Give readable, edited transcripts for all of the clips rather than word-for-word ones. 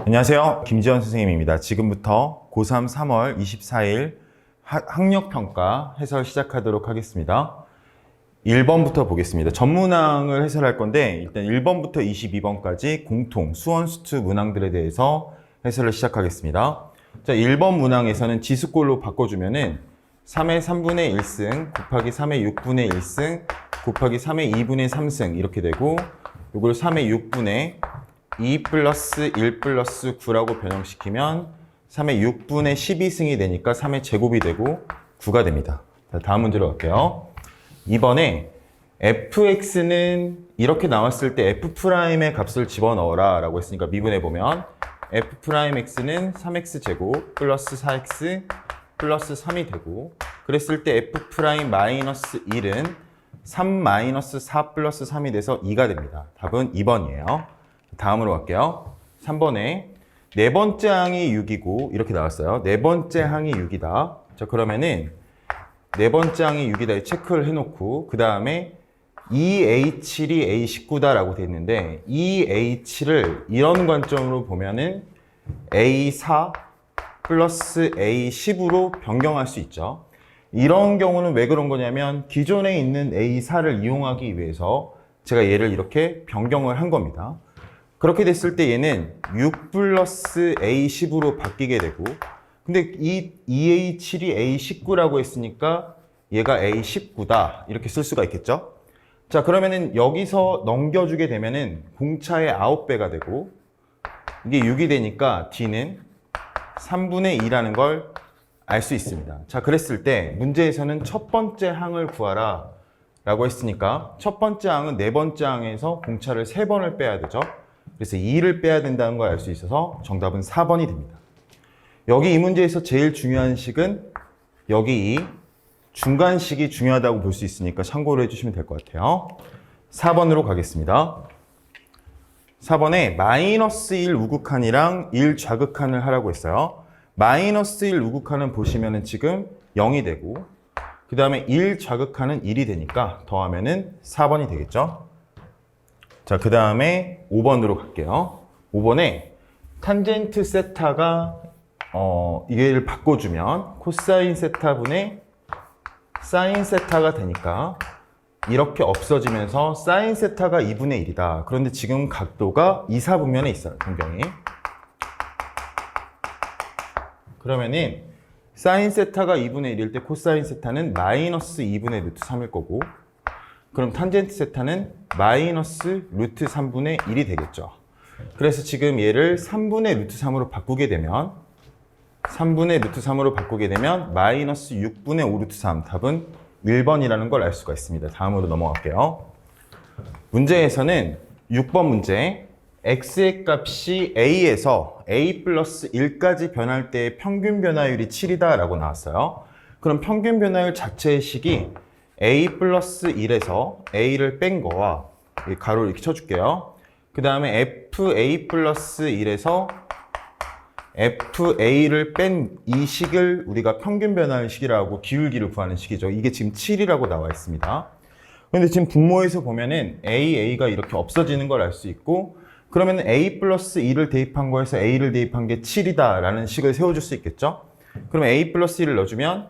안녕하세요. 김지현 선생님입니다. 지금부터 고3 3월 24일 학력평가 해설 시작하도록 하겠습니다. 1번부터 보겠습니다. 전문항을 해설할 건데 일단 1번부터 22번까지 공통 수원수투 문항들에 대해서 해설을 시작하겠습니다. 자, 1번 문항에서는 지수꼴로 바꿔주면은 3의 3분의 1승 곱하기 3의 6분의 1승 곱하기 3의 2분의 3승 이렇게 되고, 이걸 3의 6분의 2 플러스 1 플러스 9라고 변형시키면 3의 6분의 12승이 되니까 3의 제곱이 되고 9가 됩니다. 자, 다음 문제로 갈게요. 이번에 fx는 이렇게 나왔을 때 f'의 값을 집어넣어라 라고 했으니까 미분해보면 f'x는 3x제곱 플러스 4x 플러스 3이 되고, 그랬을 때 f'-1은 3-4 플러스 3이 돼서 2가 됩니다. 답은 2번이에요. 다음으로 갈게요. 3번에 네 번째 항이 6이고 이렇게 나왔어요. 네 번째 항이 6이다. 자, 그러면은 네 번째 항이 6이다 체크를 해놓고, 그 다음에 EH7이 A19다 라고 되어 있는데, EH를 이런 관점으로 보면은 A4 플러스 A10으로 변경할 수 있죠. 이런 경우는 왜 그런 거냐면 기존에 있는 A4를 이용하기 위해서 제가 얘를 이렇게 변경을 한 겁니다. 그렇게 됐을 때 얘는 6 플러스 A10으로 바뀌게 되고, 근데 이 EH7이 A19라고 했으니까 얘가 A19다 이렇게 쓸 수가 있겠죠. 자, 그러면은 여기서 넘겨주게 되면은 공차의 9배가 되고, 이게 6이 되니까 D는 3분의 2라는 걸 알 수 있습니다. 자, 그랬을 때 문제에서는 첫 번째 항을 구하라 라고 했으니까 첫 번째 항은 네 번째 항에서 공차를 3번을 빼야 되죠. 그래서 2를 빼야 된다는 걸 알 수 있어서 정답은 4번이 됩니다. 여기 이 문제에서 제일 중요한 식은 여기 이 중간식이 중요하다고 볼 수 있으니까 참고를 해주시면 될 것 같아요. 4번으로 가겠습니다. 4번에 마이너스 1 우극한이랑 1 좌극한을 하라고 했어요. 마이너스 1 우극한은 보시면은 지금 0이 되고, 그 다음에 1 좌극한은 1이 되니까 더하면은 4번이 되겠죠. 자, 그 다음에 5번으로 갈게요. 5번에 탄젠트 세타가 이걸 바꿔주면 코사인 세타분의 사인 세타가 되니까 이렇게 없어지면서 사인 세타가 2분의 1이다. 그런데 지금 각도가 2, 4분면에 있어요, 변경이. 그러면은 사인 세타가 2분의 1일 때 코사인 세타는 마이너스 2분의 루트 3일 거고, 그럼 탄젠트 세타는 마이너스 루트 3분의 1이 되겠죠. 그래서 지금 얘를 3분의 루트 3으로 바꾸게 되면 마이너스 6분의 5 루트 3, 답은 1번이라는 걸 알 수가 있습니다. 다음으로 넘어갈게요. 문제에서는 6번 문제, x의 값이 a에서 a 플러스 1까지 변할 때 평균 변화율이 7이다 라고 나왔어요. 그럼 평균 변화율 자체의 식이 a 플러스 1에서 a를 뺀 거와, 가로 이렇게 쳐줄게요. 그 다음에 fa 플러스 1에서 fa를 뺀 이 식을 우리가 평균 변화율 식이라고 기울기를 구하는 식이죠. 이게 지금 7이라고 나와 있습니다. 그런데 지금 분모에서 보면은 a가 이렇게 없어지는 걸 알 수 있고, 그러면 a 플러스 2를 대입한 거에서 a를 대입한 게 7이다 라는 식을 세워줄 수 있겠죠. 그럼 a 플러스 1을 넣어주면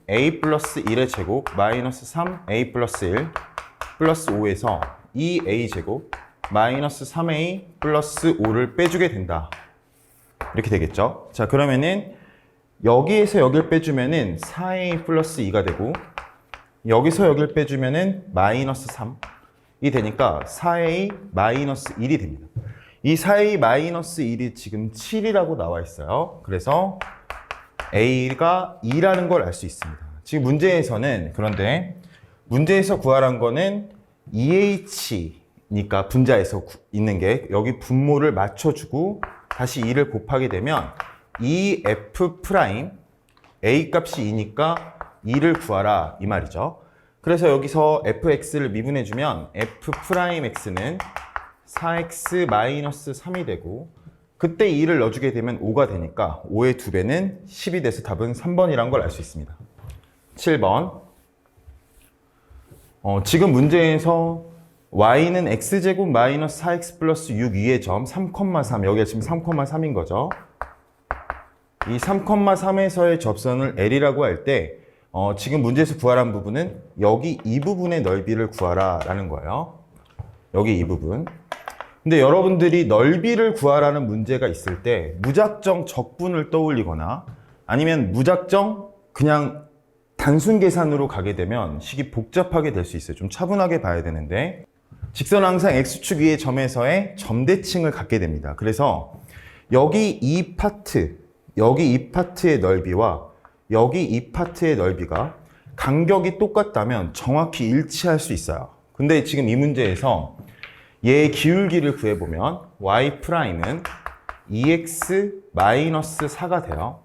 a 플러스 1의 제곱 마이너스 3a 플러스 1 플러스 5에서 2a 제곱 마이너스 3a 플러스 5를 빼주게 된다. 이렇게 되겠죠. 자, 그러면은 여기에서 여기를 빼주면은 4a 플러스 2가 되고, 여기서 여기를 빼주면은 마이너스 3이 되니까 4a 마이너스 1이 됩니다. 이 4a 마이너스 1이 지금 7이라고 나와 있어요. 그래서 a가 2라는 걸 알 수 있습니다. 지금 문제에서는, 그런데 문제에서 구하란 거는 EH니까 분자에서 있는 게 여기 분모를 맞춰주고 다시 2를 곱하게 되면 이 f 프라임 a 값이 2니까 2를 구하라 이 말이죠. 그래서 여기서 fx를 미분해주면 f 프라임 x는 4x 마이너스 3이 되고, 그때 2를 넣어주게 되면 5가 되니까 5의 2배는 10이 돼서 답은 3번이란 걸 알 수 있습니다. 7번. 지금 문제에서 y는 x제곱 마이너스 4x 플러스 6 위의 점 3,3 여기가 지금 3,3인 거죠. 이 3,3에서의 접선을 L이라고 할 때 지금 문제에서 구하라는 부분은 여기 이 부분의 넓이를 구하라 라는 거예요. 여기 이 부분. 근데 여러분들이 넓이를 구하라는 문제가 있을 때 무작정 적분을 떠올리거나 아니면 무작정 그냥 단순 계산으로 가게 되면 식이 복잡하게 될 수 있어요. 좀 차분하게 봐야 되는데 직선은 항상 x축 위의 점에서의 점대칭을 갖게 됩니다. 그래서 여기 이 파트의 넓이와 여기 이 파트의 넓이가 간격이 똑같다면 정확히 일치할 수 있어요. 근데 지금 이 문제에서 얘의 기울기를 구해보면 y'은 2x-4가 돼요.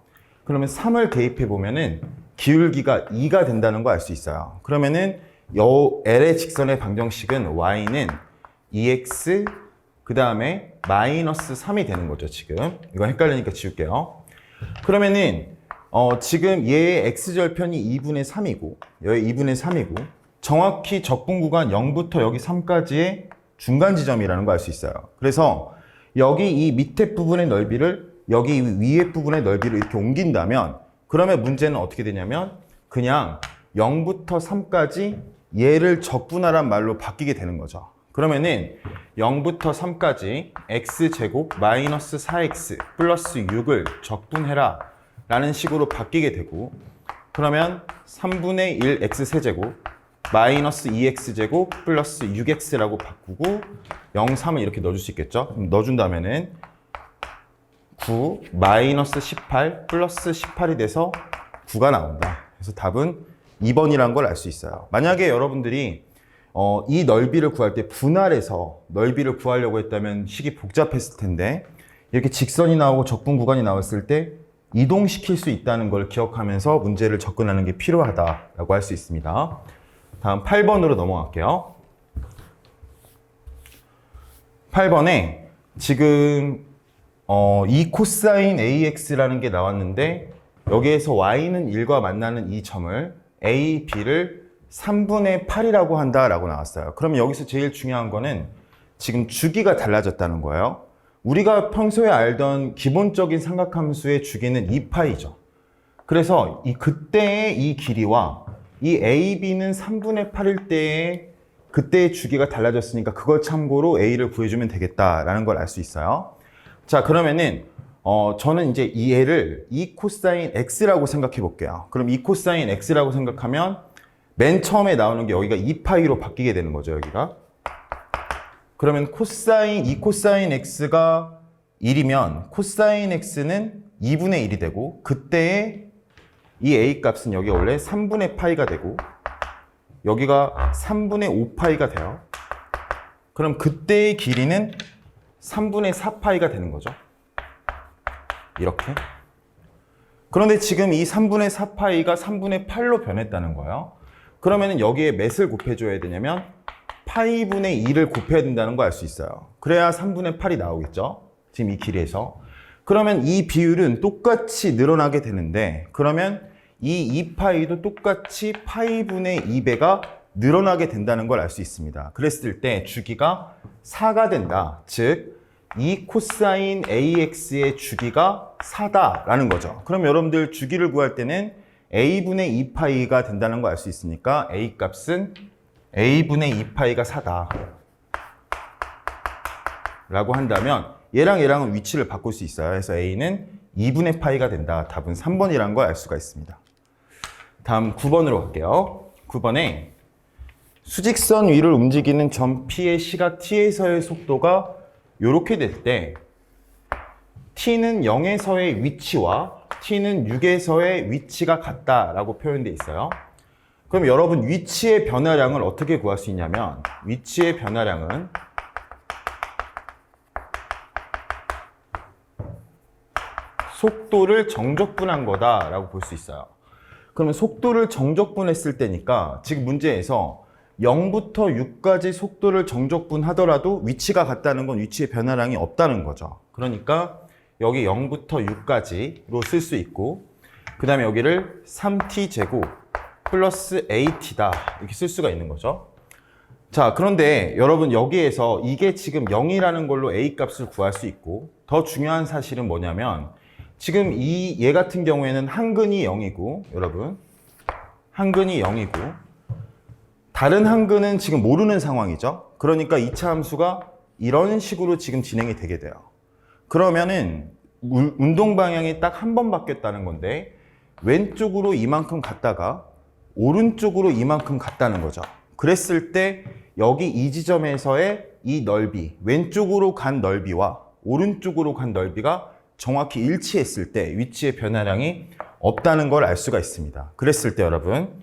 그러면 3을 대입해보면은 기울기가 2가 된다는 거 알 수 있어요. 그러면은 L의 직선의 방정식은 y는 2x 그 다음에 마이너스 3이 되는 거죠. 지금 이거 헷갈리니까 지울게요. 그러면은 지금 얘의 x절편이 2분의 3이고 여기 2분의 3이고 정확히 적분 구간 0부터 여기 3까지의 중간 지점이라는 거 알 수 있어요. 그래서 여기 이 밑에 부분의 넓이를 여기 위에 부분의 넓이를 이렇게 옮긴다면 그러면 문제는 어떻게 되냐면 그냥 0부터 3까지 얘를 적분하란 말로 바뀌게 되는 거죠. 그러면은 0부터 3까지 x제곱 마이너스 4x 플러스 6을 적분해라 라는 식으로 바뀌게 되고 그러면 3분의 1 x세제곱 마이너스 2x제곱 플러스 6x라고 바꾸고 0, 3을 이렇게 넣어줄 수 있겠죠? 그럼 넣어준다면은 9 마이너스 18 플러스 18이 돼서 9가 나온다. 그래서 답은 2번이라는 걸 알 수 있어요. 만약에 여러분들이 이 넓이를 구할 때 분할해서 넓이를 구하려고 했다면 식이 복잡했을 텐데 이렇게 직선이 나오고 적분 구간이 나왔을 때 이동시킬 수 있다는 걸 기억하면서 문제를 접근하는 게 필요하다라고 할 수 있습니다. 다음 8번으로 넘어갈게요. 8번에 지금 이 코사인 AX라는 게 나왔는데 여기에서 Y는 1과 만나는 이 점을 A, B를 3분의 8이라고 한다라고 나왔어요. 그럼 여기서 제일 중요한 거는 지금 주기가 달라졌다는 거예요. 우리가 평소에 알던 기본적인 삼각함수의 주기는 2파이죠. 그래서 그때의 이 길이와 이 AB는 3분의 8일 때의 그때의 주기가 달라졌으니까 그걸 참고로 A를 구해주면 되겠다라는 걸 알 수 있어요. 자, 그러면은 저는 이제 이 애를 이 코사인 X라고 생각해 볼게요. 그럼 이 코사인 X라고 생각하면 맨 처음에 나오는 게 여기가 2파이로 바뀌게 되는 거죠, 여기가. 그러면 이 코사인 X가 1이면 코사인 X는 2분의 1이 되고 그때의 이 A 값은 여기 원래 3분의 파이가 되고 여기가 3분의 5파이가 돼요. 그럼 그때의 길이는 3분의 4파이가 되는 거죠. 이렇게. 그런데 지금 이 3분의 4파이가 3분의 8로 변했다는 거예요. 그러면 여기에 몇을 곱해줘야 되냐면 파이분의 2를 곱해야 된다는 거 알 수 있어요. 그래야 3분의 8이 나오겠죠. 지금 이 길이에서. 그러면 이 비율은 똑같이 늘어나게 되는데 그러면 이 2파이도 똑같이 파이분의 2배가 늘어나게 된다는 걸 알 수 있습니다. 그랬을 때 주기가 4가 된다. 즉, 이 코사인 AX의 주기가 4다라는 거죠. 그럼 여러분들 주기를 구할 때는 A분의 2파이가 된다는 걸 알 수 있으니까 A 값은 A분의 2파이가 4다. 라고 한다면 얘랑은 위치를 바꿀 수 있어요. 그래서 A는 2분의 파이가 된다. 답은 3번이라는 걸 알 수가 있습니다. 다음 9번으로 갈게요. 9번에 수직선 위를 움직이는 점 P의 시각 T에서의 속도가 이렇게 될 때 T는 0에서의 위치와 T는 6에서의 위치가 같다라고 표현되어 있어요. 그럼 여러분 위치의 변화량을 어떻게 구할 수 있냐면 위치의 변화량은 속도를 정적분한 거다라고 볼 수 있어요. 그러면 속도를 정적분했을 때니까 지금 문제에서 0부터 6까지 속도를 정적분하더라도 위치가 같다는 건 위치의 변화량이 없다는 거죠. 그러니까 여기 0부터 6까지로 쓸 수 있고 그 다음에 여기를 3t제곱 플러스 at다 이렇게 쓸 수가 있는 거죠. 자, 그런데 여러분 여기에서 이게 지금 0이라는 걸로 A 값을 구할 수 있고, 더 중요한 사실은 뭐냐면 지금 얘 같은 경우에는 한근이 0이고, 여러분 한근이 0이고 다른 한근은 지금 모르는 상황이죠. 그러니까 2차 함수가 이런 식으로 지금 진행이 되게 돼요. 그러면은 운동 방향이 딱 한 번 바뀌었다는 건데 왼쪽으로 이만큼 갔다가 오른쪽으로 이만큼 갔다는 거죠. 그랬을 때 여기 이 지점에서의 이 넓이, 왼쪽으로 간 넓이와 오른쪽으로 간 넓이가 정확히 일치했을 때 위치의 변화량이 없다는 걸 알 수가 있습니다. 그랬을 때 여러분,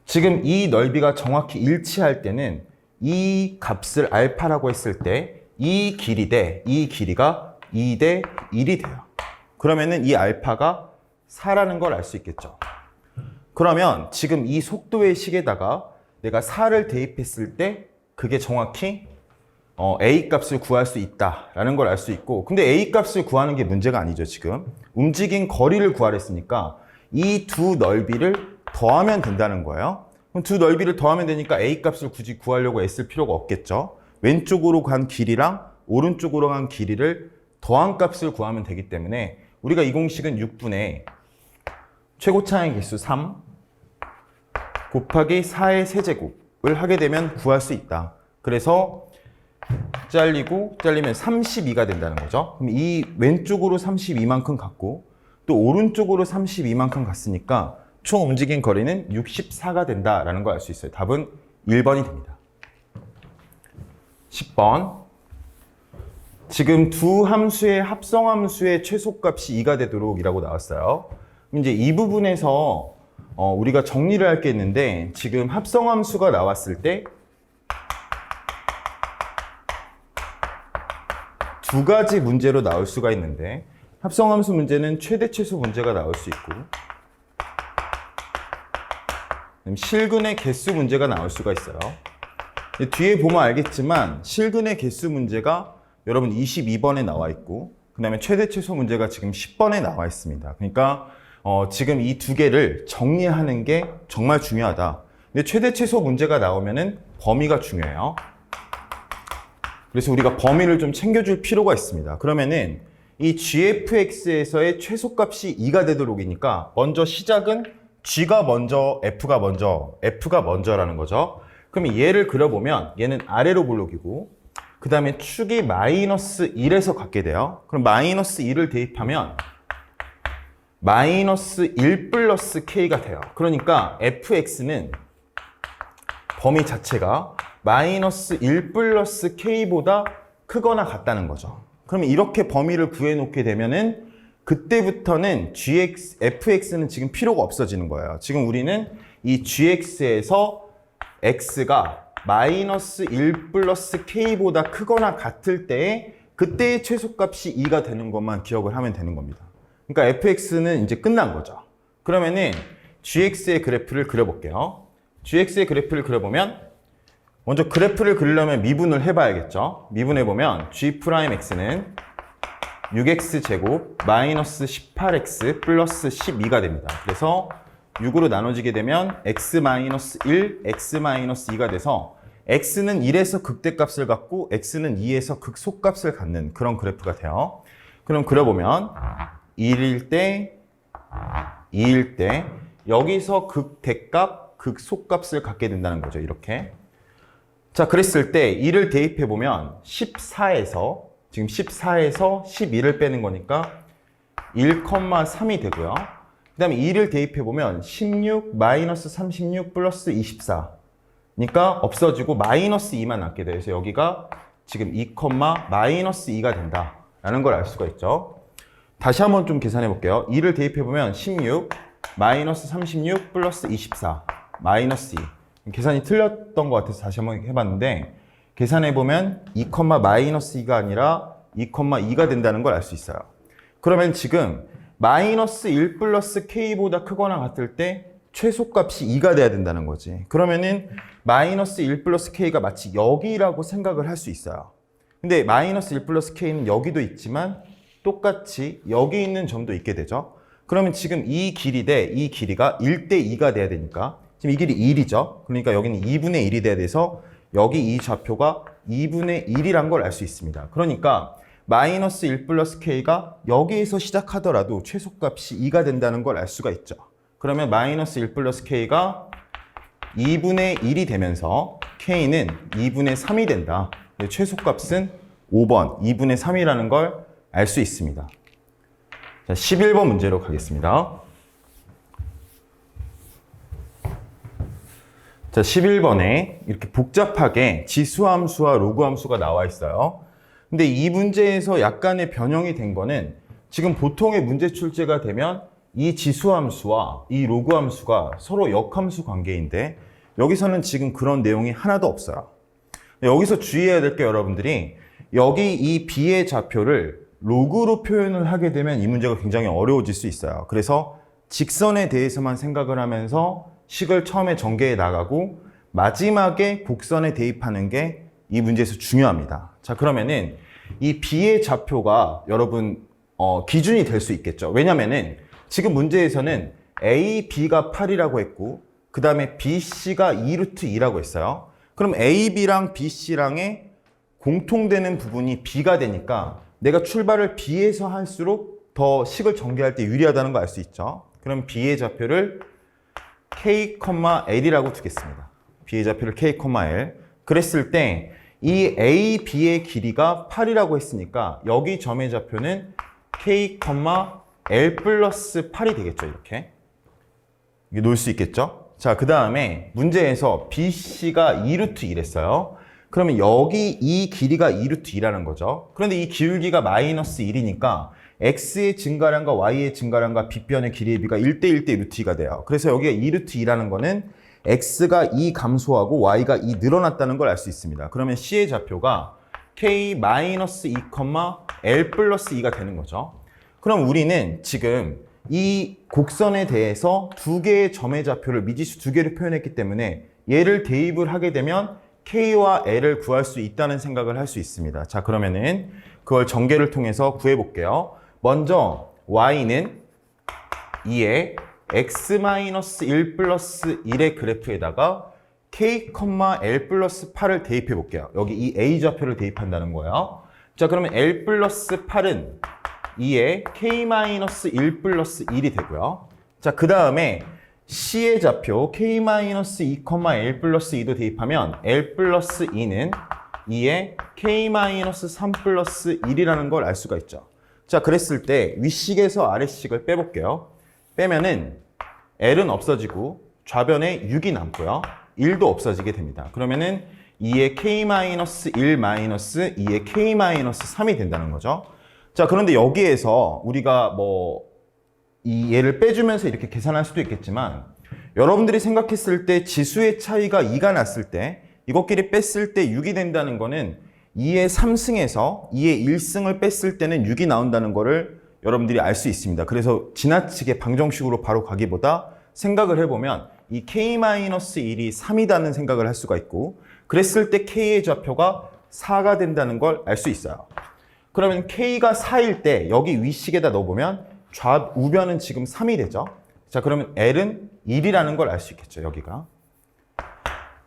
지금 이 넓이가 정확히 일치할 때는 이 값을 알파라고 했을 때 이 길이 대 이 길이가 2 대 1이 돼요. 그러면은 이 알파가 4라는 걸 알 수 있겠죠. 그러면 지금 이 속도의 식에다가 내가 4를 대입했을 때 그게 정확히 A 값을 구할 수 있다라는 걸 알 수 있고, 근데 A 값을 구하는 게 문제가 아니죠. 지금 움직인 거리를 구하랬으니까 이 두 넓이를 더하면 된다는 거예요. 그럼 두 넓이를 더하면 되니까 A 값을 굳이 구하려고 애쓸 필요가 없겠죠. 왼쪽으로 간 길이랑 오른쪽으로 간 길이를 더한 값을 구하면 되기 때문에 우리가 이 공식은 6분의 최고차의 개수 3 곱하기 4의 세제곱을 하게 되면 구할 수 있다. 그래서 잘리면 32가 된다는 거죠. 그럼 이 왼쪽으로 32만큼 갔고 또 오른쪽으로 32만큼 갔으니까 총 움직인 거리는 64가 된다라는 걸 알 수 있어요. 답은 1번이 됩니다. 10번. 지금 두 함수의 합성함수의 최소값이 2가 되도록 이라고 나왔어요. 이제 이 부분에서 우리가 정리를 할 게 있는데, 지금 합성함수가 나왔을 때 두 가지 문제로 나올 수가 있는데, 합성함수 문제는 최대 최소 문제가 나올 수 있고 실근의 개수 문제가 나올 수가 있어요. 뒤에 보면 알겠지만 실근의 개수 문제가 여러분 22번에 나와 있고, 그 다음에 최대 최소 문제가 지금 10번에 나와 있습니다. 그러니까 지금 이 두 개를 정리하는 게 정말 중요하다. 근데 최대 최소 문제가 나오면은 범위가 중요해요. 그래서 우리가 범위를 좀 챙겨줄 필요가 있습니다. 그러면은 이 gfx에서의 최소값이 2가 되도록이니까 먼저 시작은 g가 먼저, f가 먼저라는 거죠. 그러면 얘를 그려보면 얘는 아래로 볼록이고, 그 다음에 축이 마이너스 1에서 갖게 돼요. 그럼 마이너스 1을 대입하면 마이너스 1 플러스 k가 돼요. 그러니까 fx는 범위 자체가 마이너스 1 플러스 k보다 크거나 같다는 거죠. 그러면 이렇게 범위를 구해놓게 되면은 그때부터는 fx는 지금 필요가 없어지는 거예요. 지금 우리는 이 gx에서 x가 마이너스 1 플러스 k보다 크거나 같을 때에 그때의 최소값이 2가 되는 것만 기억을 하면 되는 겁니다. 그러니까 fx는 이제 끝난 거죠. 그러면은 gx의 그래프를 그려볼게요. gx의 그래프를 그려보면 먼저 그래프를 그리려면 미분을 해봐야겠죠. 미분해보면 g'x는 6x제곱 마이너스 18x 플러스 12가 됩니다. 그래서 6으로 나눠지게 되면 x-1, x-2가 돼서 x는 1에서 극대값을 갖고 x는 2에서 극소값을 갖는 그런 그래프가 돼요. 그럼 그려보면 1일 때, 2일 때 여기서 극대값, 극소값을 갖게 된다는 거죠. 이렇게. 자, 그랬을 때 2를 대입해보면 14에서 지금 14에서 12를 빼는 거니까 1,3이 되고요. 그 다음에 2를 대입해보면 16 마이너스 36 플러스 24 그러니까 없어지고 마이너스 2만 남게 돼요. 그래서 여기가 지금 2, 마이너스 2가 된다라는 걸 알 수가 있죠. 다시 한번 좀 계산해 볼게요. 2를 대입해보면 16 마이너스 36 플러스 24 마이너스 2 계산이 틀렸던 것 같아서 다시 한번 해봤는데, 계산해보면 2, 마이너스 2가 아니라 2,2가 된다는 걸 알 수 있어요. 그러면 지금 마이너스 1 플러스 k보다 크거나 같을 때 최소값이 2가 돼야 된다는 거지. 그러면은 마이너스 1 플러스 k가 마치 여기라고 생각을 할 수 있어요. 근데 마이너스 1 플러스 k는 여기도 있지만 똑같이 여기 있는 점도 있게 되죠. 그러면 지금 이 길이 대 이 길이가 1대 2가 돼야 되니까 지금 이 길이 1이죠. 그러니까 여기는 2분의 1이 돼야 돼서 여기 이 좌표가 2분의 1이란 걸 알 수 있습니다. 그러니까 마이너스 1 플러스 k가 여기에서 시작하더라도 최소값이 2가 된다는 걸 알 수가 있죠. 그러면 마이너스 1 플러스 k가 2분의 1이 되면서 k는 2분의 3이 된다. 최소값은 5번 2분의 3이라는 걸 알 수 있습니다. 자, 11번 문제로 가겠습니다. 자, 11번에 이렇게 복잡하게 지수함수와 로그함수가 나와 있어요. 근데 이 문제에서 약간의 변형이 된 거는 지금 보통의 문제 출제가 되면 이 지수함수와 이 로그함수가 서로 역함수 관계인데 여기서는 지금 그런 내용이 하나도 없어요. 여기서 주의해야 될 게 여러분들이 여기 이 b의 좌표를 로그로 표현을 하게 되면 이 문제가 굉장히 어려워질 수 있어요. 그래서 직선에 대해서만 생각을 하면서 식을 처음에 전개해 나가고 마지막에 곡선에 대입하는 게 이 문제에서 중요합니다. 자, 그러면은 이 b의 좌표가 여러분 기준이 될 수 있겠죠. 왜냐면은 지금 문제에서는 a, b가 8이라고 했고 그 다음에 bc가 2루트 2라고 했어요. 그럼 a, b랑 bc랑의 공통되는 부분이 b가 되니까 내가 출발을 b에서 할수록 더 식을 전개할 때 유리하다는 거 알 수 있죠. 그럼 b의 좌표를 k, l이라고 두겠습니다. b의 좌표를 k, l. 그랬을 때 이 a, b의 길이가 8이라고 했으니까 여기 점의 좌표는 k, l 플러스 8이 되겠죠. 이렇게. 이게 놓을 수 있겠죠. 자, 그 다음에 문제에서 bc가 2루트 2랬어요. 그러면 여기 이 길이가 2루트 2라는 거죠. 그런데 이 기울기가 마이너스 1이니까 x의 증가량과 y의 증가량과 빗변의 길이의 비가 1대1 대 루트 2가 돼요. 그래서 여기가 2루트 2라는 거는 x가 2 감소하고 y가 2 늘어났다는 걸 알 수 있습니다. 그러면 c의 좌표가 k-2, l 플러스 2가 되는 거죠. 그럼 우리는 지금 이 곡선에 대해서 두 개의 점의 좌표를 미지수 두 개를 표현했기 때문에 얘를 대입을 하게 되면 k와 l을 구할 수 있다는 생각을 할 수 있습니다. 자, 그러면은 그걸 전개를 통해서 구해 볼게요. 먼저 y는 2에 x-1 플러스 1의 그래프에다가 k, l 플러스 8을 대입해 볼게요. 여기 이 a 좌표를 대입한다는 거예요. 자, 그러면 l 플러스 8은 2에 k-1 플러스 1이 되고요. 자, 그 다음에 c의 좌표 k-2, l 플러스 2도 대입하면 l 플러스 2는 2에 k-3 플러스 1이라는 걸 알 수가 있죠. 자, 그랬을 때 윗식에서 아랫식을 빼볼게요. 빼면은 l은 없어지고 좌변에 6이 남고요. 1도 없어지게 됩니다. 그러면은 2에 k-1 마이너스 2에 k-3이 된다는 거죠. 자, 그런데 여기에서 우리가 이 얘를 빼주면서 이렇게 계산할 수도 있겠지만 여러분들이 생각했을 때 지수의 차이가 2가 났을 때 이것끼리 뺐을 때 6이 된다는 거는 2의 3승에서 2의 1승을 뺐을 때는 6이 나온다는 거를 여러분들이 알 수 있습니다. 그래서 지나치게 방정식으로 바로 가기보다 생각을 해보면 이 k-1이 3이라는 생각을 할 수가 있고 그랬을 때 k의 좌표가 4가 된다는 걸 알 수 있어요. 그러면 k가 4일 때 여기 윗식에다 넣어보면 우변은 지금 3이 되죠. 자, 그러면 l은 1이라는 걸 알 수 있겠죠. 여기가.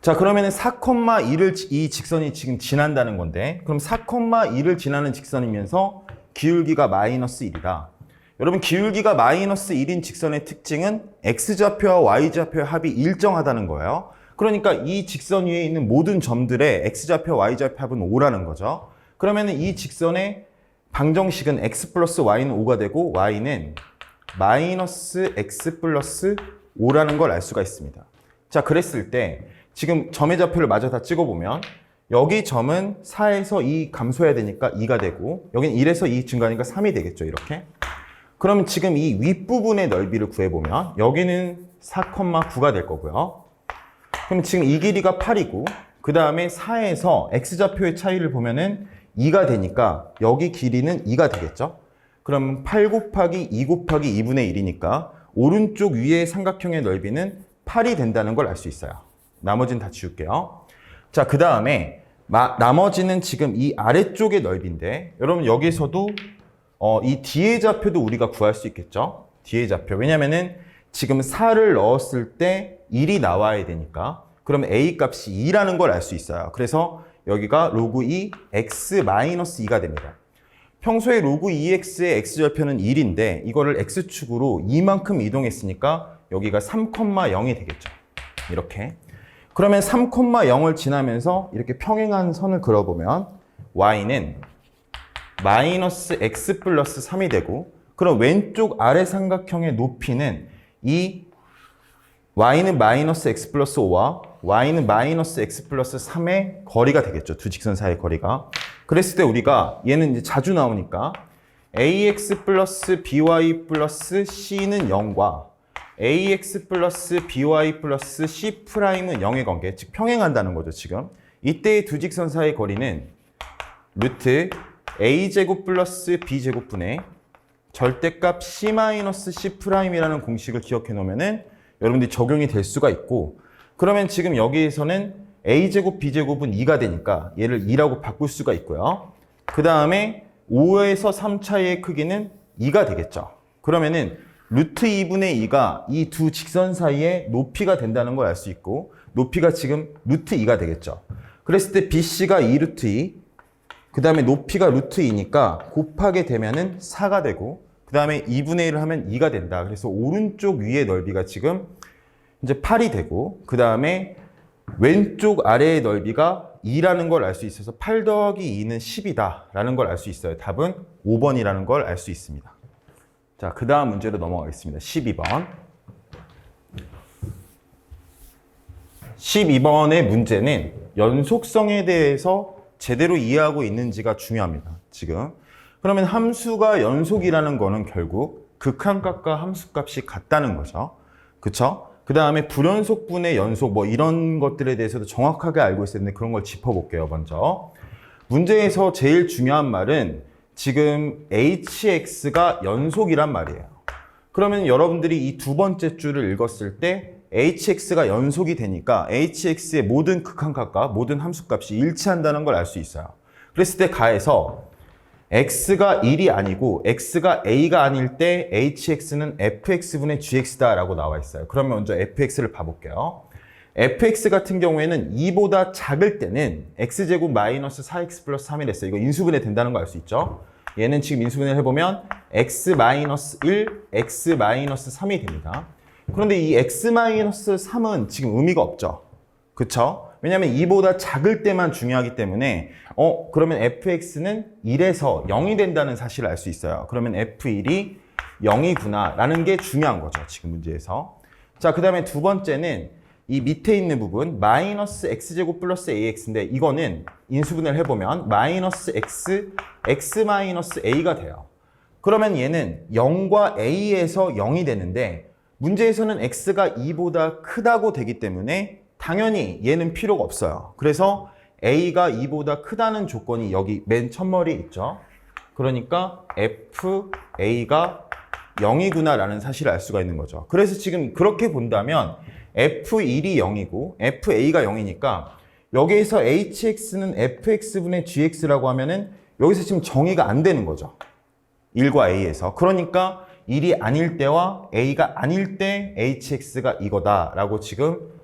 자, 그러면 4,2를 이 직선이 지금 지난다는 건데 그럼 4,2를 지나는 직선이면서 기울기가 마이너스 1이다. 여러분, 기울기가 마이너스 1인 직선의 특징은 x좌표와 y좌표의 합이 일정하다는 거예요. 그러니까 이 직선 위에 있는 모든 점들의 x좌표, y좌표 합은 5라는 거죠. 그러면 이 직선의 방정식은 x 플러스 y는 5가 되고 y는 마이너스 x 플러스 5라는 걸 알 수가 있습니다. 자, 그랬을 때 지금 점의 좌표를 마저 다 찍어보면 여기 점은 4에서 2 감소해야 되니까 2가 되고 여기는 1에서 2 증가하니까 3이 되겠죠. 이렇게. 그럼 지금 이 윗부분의 넓이를 구해보면 여기는 4,9가 될 거고요. 그럼 지금 이 길이가 8이고 그 다음에 4에서 x좌표의 차이를 보면은 2가 되니까 여기 길이는 2가 되겠죠. 그럼 8 곱하기 2 곱하기 2분의 1이니까 오른쪽 위의 삼각형의 넓이는 8이 된다는 걸 알 수 있어요. 나머지는 다 지울게요. 자, 그 다음에 나머지는 지금 이 아래쪽의 넓이인데 여러분 여기서도 이 D의 좌표도 우리가 구할 수 있겠죠. D의 좌표. 왜냐면은 지금 4를 넣었을 때 1이 나와야 되니까. 그러면 a 값이 2라는 걸 알 수 있어요. 그래서 여기가 로그 2 x-2가 됩니다. 평소에 로그 2x의 x절편은 1인데 이거를 x축으로 2만큼 이동했으니까 여기가 3,0이 되겠죠. 이렇게. 그러면 3,0을 지나면서 이렇게 평행한 선을 그려보면 y는 마이너스 x 플러스 3이 되고, 그럼 왼쪽 아래 삼각형의 높이는 이 y는 마이너스 x 플러스 5와 y는 마이너스 x 플러스 3의 거리가 되겠죠. 두 직선 사이의 거리가. 그랬을 때 우리가 얘는 이제 자주 나오니까 ax 플러스 by 플러스 c는 0과 ax 플러스 by 플러스 c 프라임은 0의 관계, 즉 평행한다는 거죠. 지금 이때의 두 직선 사이의 거리는 루트 a제곱 플러스 b제곱분의 절대값 c 마이너스 c 프라임이라는 공식을 기억해 놓으면은 여러분들이 적용이 될 수가 있고, 그러면 지금 여기에서는 a제곱 b제곱은 2가 되니까 얘를 2라고 바꿀 수가 있고요. 그 다음에 5에서 3 차이의 크기는 2가 되겠죠. 그러면은 루트 2분의 2가 이 두 직선 사이의 높이가 된다는 걸 알 수 있고, 높이가 지금 루트 2가 되겠죠. 그랬을 때 BC가 2 루트 2, 그 다음에 높이가 루트 2니까 곱하게 되면은 4가 되고, 그 다음에 2분의 1을 하면 2가 된다. 그래서 오른쪽 위의 넓이가 지금 이제 8이 되고, 그 다음에 왼쪽 아래의 넓이가 2라는 걸 알 수 있어서 8 더하기 2는 10이다 라는 걸 알 수 있어요. 답은 5번이라는 걸 알 수 있습니다. 자, 그 다음 문제로 넘어가겠습니다. 12번. 12번의 문제는 연속성에 대해서 제대로 이해하고 있는지가 중요합니다. 지금. 그러면 함수가 연속이라는 거는 결국 극한값과 함수값이 같다는 거죠. 그쵸? 그 다음에 불연속분의 연속 뭐 이런 것들에 대해서도 정확하게 알고 있어야 되는데 그런 걸 짚어볼게요. 먼저 문제에서 제일 중요한 말은 지금 hx가 연속이란 말이에요. 그러면 여러분들이 이 두 번째 줄을 읽었을 때 hx가 연속이 되니까 hx의 모든 극한값과 모든 함수값이 일치한다는 걸 알 수 있어요. 그랬을 때 가에서 x가 1이 아니고 x가 a가 아닐 때 hx는 fx분의 gx다 라고 나와 있어요. 그러면 먼저 fx를 봐볼게요. fx 같은 경우에는 2보다 작을 때는 x제곱 마이너스 4x 플러스 3이 됐어요. 이거 인수분해 된다는 거 알 수 있죠? 얘는 지금 인수분해를 해보면 x 마이너스 1, x 마이너스 3이 됩니다. 그런데 이 x 마이너스 3은 지금 의미가 없죠. 그쵸? 왜냐하면 2보다 작을 때만 중요하기 때문에 그러면 fx는 1에서 0이 된다는 사실을 알 수 있어요. 그러면 f1이 0이구나 라는 게 중요한 거죠. 지금 문제에서. 자, 그 다음에 두 번째는 이 밑에 있는 부분 마이너스 x제곱 플러스 ax인데 이거는 인수분해를 해보면 마이너스 x, x 마이너스 a가 돼요. 그러면 얘는 0과 a에서 0이 되는데 문제에서는 x가 2보다 크다고 되기 때문에 당연히 얘는 필요가 없어요. 그래서 a가 2보다 크다는 조건이 여기 맨 첫머리에 있죠. 그러니까 fa가 0이구나 라는 사실을 알 수가 있는 거죠. 그래서 지금 그렇게 본다면 f1이 0이고 fa가 0이니까 여기에서 hx는 fx분의 gx라고 하면은 여기서 지금 정의가 안 되는 거죠. 1과 a에서. 그러니까 1이 아닐 때와 a가 아닐 때 hx가 이거다라고 지금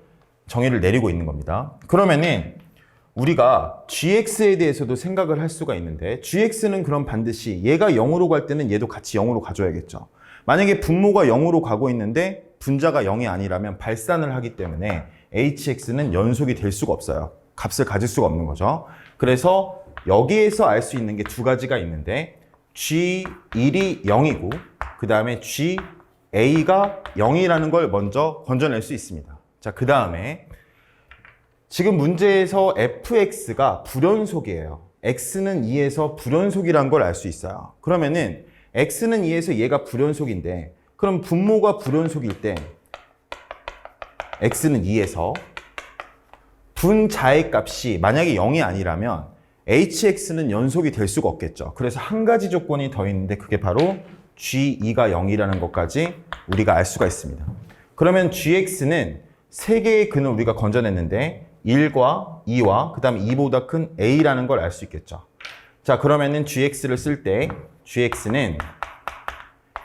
정의를 내리고 있는 겁니다. 그러면은 우리가 gx에 대해서도 생각을 할 수가 있는데 gx는 그럼 반드시 얘가 0으로 갈 때는 얘도 같이 0으로 가줘야겠죠. 만약에 분모가 0으로 가고 있는데 분자가 0이 아니라면 발산을 하기 때문에 hx는 연속이 될 수가 없어요. 값을 가질 수가 없는 거죠. 그래서 여기에서 알 수 있는 게 두 가지가 있는데 g1이 0이고 그 다음에 ga가 0이라는 걸 먼저 건져낼 수 있습니다. 자, 그 다음에 지금 문제에서 fx가 불연속이에요. x는 2에서 불연속이라는 걸 알 수 있어요. 그러면은 x는 2에서 얘가 불연속인데 그럼 분모가 불연속일 때 x는 2에서 분자의 값이 만약에 0이 아니라면 hx는 연속이 될 수가 없겠죠. 그래서 한 가지 조건이 더 있는데 그게 바로 g2가 0이라는 것까지 우리가 알 수가 있습니다. 그러면 gx는 세 개의 근을 우리가 건져냈는데 1과 2와 그 다음에 2보다 큰 a라는 걸 알 수 있겠죠. 자, 그러면은 gx를 쓸 때 gx는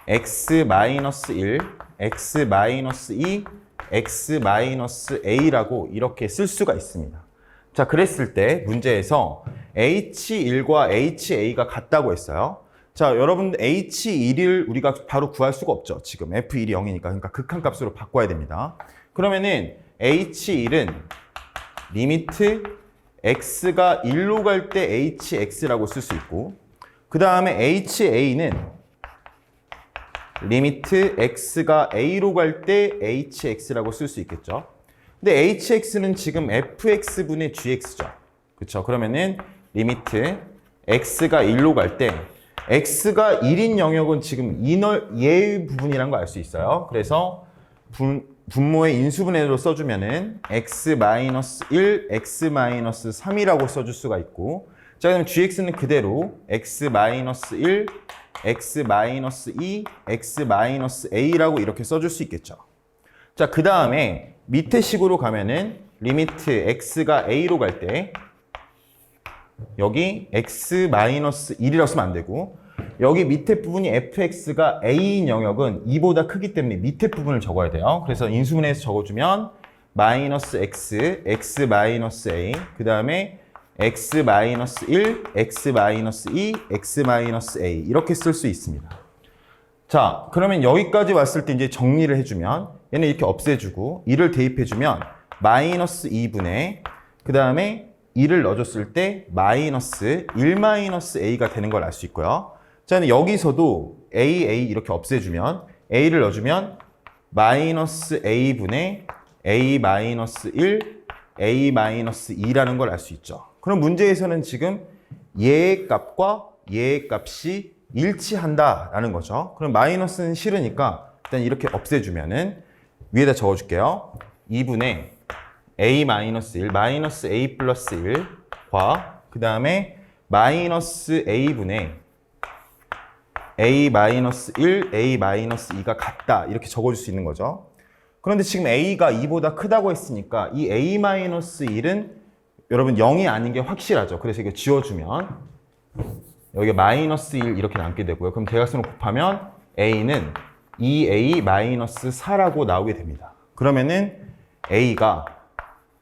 x-1, x-2, x-a라고 이렇게 쓸 수가 있습니다. 자, 그랬을 때 문제에서 h1과 ha가 같다고 했어요. 자, 여러분 h1을 우리가 바로 구할 수가 없죠. 지금 f1이 0이니까. 그러니까 극한값으로 바꿔야 됩니다. 그러면은 h1은 리미트 x가 1로 갈 때 hx라고 쓸 수 있고, 그 다음에 ha는 리미트 x가 a로 갈 때 hx라고 쓸 수 있겠죠. 근데 hx는 지금 fx분의 gx죠. 그렇죠? 그러면은 리미트 x가 1로 갈 때 x가 1인 영역은 지금 얘 부분이라는 걸 알 수 있어요. 그래서 분모의 인수분해로 써주면은 x-1, x-3이라고 써줄 수가 있고, 자, 그럼 gx는 그대로 x-1, x-2, x-a라고 이렇게 써줄 수 있겠죠. 자, 그 다음에 밑에 식으로 가면은 리미트 x가 a로 갈 때 여기 x-1이라고 쓰면 안 되고, 여기 밑에 부분이 fx가 a인 영역은 2보다 크기 때문에 밑에 부분을 적어야 돼요. 그래서 인수분해해서 적어주면 마이너스 x, x-a, 그 다음에 x-1, x-2, x-a 이렇게 쓸 수 있습니다. 자, 그러면 여기까지 왔을 때 이제 정리를 해주면 얘는 이렇게 없애주고 2를 대입해주면 마이너스 2분의 그 다음에 2를 넣어줬을 때 마이너스 1-a가 되는 걸 알 수 있고요. 자, 여기서도 a 이렇게 없애주면 a를 넣어주면 마이너스 a분의 a-1, a-2라는 걸 알 수 있죠. 그럼 문제에서는 지금 얘의 값과 얘의 값이 일치한다라는 거죠. 그럼 마이너스는 싫으니까 일단 이렇게 없애주면은 위에다 적어줄게요. 2분의 a-1, 마이너스 a 플러스 1과 그 다음에 마이너스 a분의 a-1, a-2가 같다 이렇게 적어줄 수 있는 거죠. 그런데 지금 a가 2보다 크다고 했으니까 이 a-1은 여러분 0이 아닌 게 확실하죠. 그래서 이거 지워주면 여기가 마이너스 1 이렇게 남게 되고요. 그럼 대각선을 곱하면 a는 2a-4라고 나오게 됩니다. 그러면은 a가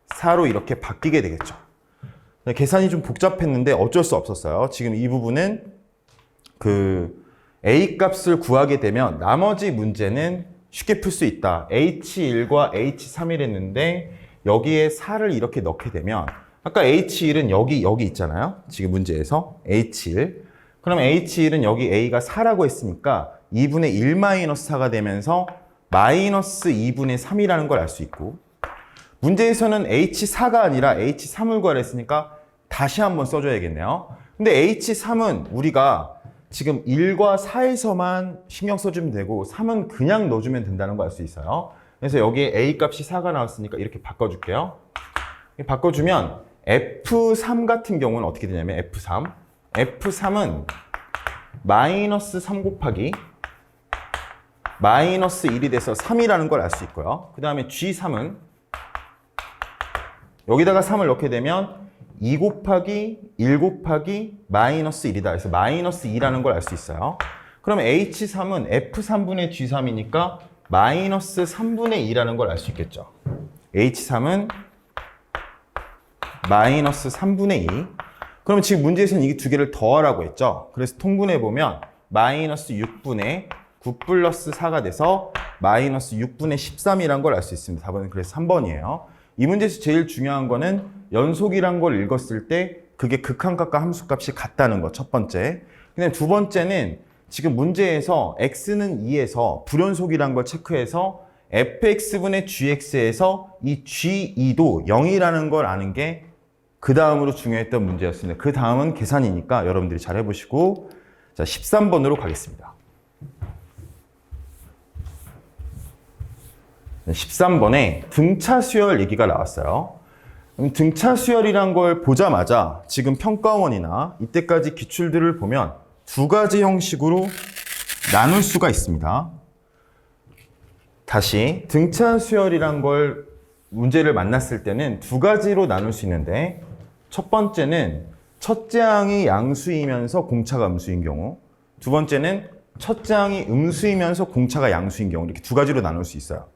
4로 이렇게 바뀌게 되겠죠. 계산이 좀 복잡했는데 어쩔 수 없었어요. 지금 이 부분은 a 값을 구하게 되면 나머지 문제는 쉽게 풀 수 있다. h1과 h3을 했는데 여기에 4를 이렇게 넣게 되면 아까 h1은 여기 있잖아요. 지금 문제에서 h1. 그럼 h1은 여기 a가 4라고 했으니까 2분의 1-4가 되면서 마이너스 2분의 3이라는 걸 알 수 있고, 문제에서는 h4가 아니라 h3을 구하라 했으니까 다시 한번 써줘야겠네요. 근데 h3은 우리가 지금 1과 4에서만 신경 써주면 되고 3은 그냥 넣어주면 된다는 걸 알 수 있어요. 그래서 여기에 a 값이 4가 나왔으니까 이렇게 바꿔줄게요. 바꿔주면 F3 같은 경우는 어떻게 되냐면 F3은 마이너스 3 곱하기 마이너스 1이 돼서 3이라는 걸 알 수 있고요. 그 다음에 G3은 여기다가 3을 넣게 되면 2 곱하기 1 곱하기 마이너스 1이다. 그래서 마이너스 2라는 걸 알 수 있어요. 그럼 H3은 F3분의 G3이니까 마이너스 3분의 2라는 걸 알 수 있겠죠. H3은 마이너스 3분의 2. 그럼 지금 문제에서는 이 두 개를 더하라고 했죠. 그래서 통분해보면 마이너스 6분의 9 플러스 4가 돼서 마이너스 6분의 13이라는 걸 알 수 있습니다. 답은 그래서 3번이에요. 이 문제에서 제일 중요한 거는 연속이란 걸 읽었을 때 그게 극한값과 함수값이 같다는 거, 첫 번째. 근데 두 번째는 지금 문제에서 x는 2에서 불연속이란 걸 체크해서 fx분의 gx에서 이 g2도 0이라는 걸 아는 게 그 다음으로 중요했던 문제였습니다. 그 다음은 계산이니까 여러분들이 잘 해보시고, 자, 13번으로 가겠습니다. 13번에 등차 수열 얘기가 나왔어요. 등차 수열이란 걸 보자마자 지금 평가원이나 이때까지 기출들을 보면 두 가지 형식으로 나눌 수가 있습니다. 다시 등차 수열이란 걸 문제를 만났을 때는 두 가지로 나눌 수 있는데, 첫 번째는 첫째 항이 양수이면서 공차가 음수인 경우, 두 번째는 첫째 항이 음수이면서 공차가 양수인 경우, 이렇게 두 가지로 나눌 수 있어요.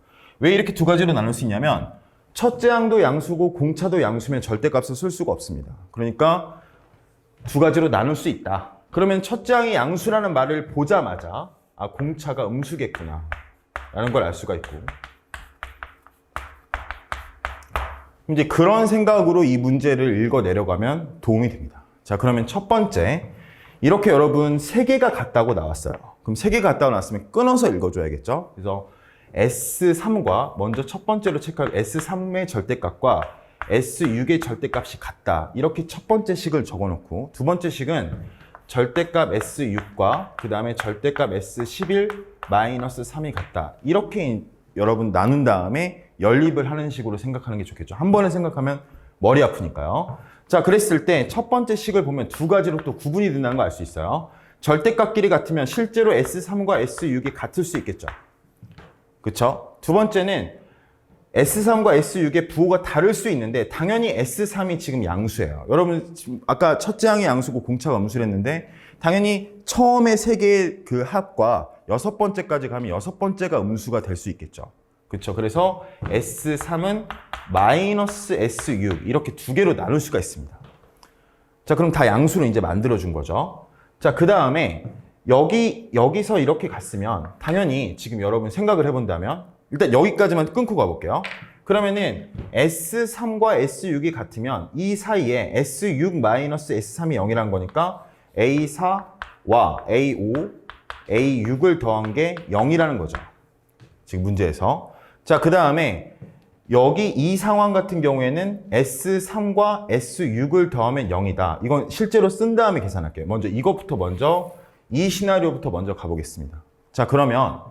왜 이렇게 두 가지로 나눌 수 있냐면 첫째 항도 양수고 공차도 양수면 절대값을 쓸 수가 없습니다. 그러니까 두 가지로 나눌 수 있다. 그러면 첫째 항이 양수라는 말을 보자마자 아, 공차가 음수겠구나 라는 걸 알 수가 있고, 이제 그런 생각으로 이 문제를 읽어 내려가면 도움이 됩니다. 자, 그러면 첫 번째, 이렇게 여러분 세 개가 같다고 나왔어요. 그럼 세 개가 같다고 나왔으면 끊어서 읽어줘야겠죠. 그래서 S3과 먼저 첫 번째로 체크할 S3의 절대값과 S6의 절대값이 같다. 이렇게 첫 번째 식을 적어놓고 두 번째 식은 절대값 S6과 그 다음에 절대값 S11 마이너스 3이 같다. 이렇게 여러분 나눈 다음에 연립을 하는 식으로 생각하는 게 좋겠죠. 한 번에 생각하면 머리 아프니까요. 자, 그랬을 때 첫 번째 식을 보면 두 가지로 또 구분이 된다는 걸 알 수 있어요. 절대값끼리 같으면 실제로 S3과 S6이 같을 수 있겠죠. 그쵸? 두 번째는 S3과 S6의 부호가 다를 수 있는데 당연히 S3이 지금 양수예요. 여러분 지금 아까 첫째 항이 양수고 공차가 음수랬는데 당연히 처음에 세 개의 그 합과 여섯 번째까지 가면 여섯 번째가 음수가 될 수 있겠죠. 그렇죠? 그래서 S3은 마이너스 S6 이렇게 두 개로 나눌 수가 있습니다. 자, 그럼 다 양수로 이제 만들어준 거죠. 자, 그 다음에 여기서 이렇게 갔으면 당연히 지금 여러분 생각을 해본다면 일단 여기까지만 끊고 가볼게요. 그러면은 S3과 S6이 같으면 이 사이에 S6 마이너스 S3이 0이란 거니까 A4와 A5, A6을 더한 게 0이라는 거죠. 지금 문제에서. 자, 그 다음에 여기 이 상황 같은 경우에는 S3과 S6을 더하면 0이다. 이건 실제로 쓴 다음에 계산할게요. 먼저 이것부터 이 시나리오부터 먼저 가보겠습니다. 자, 그러면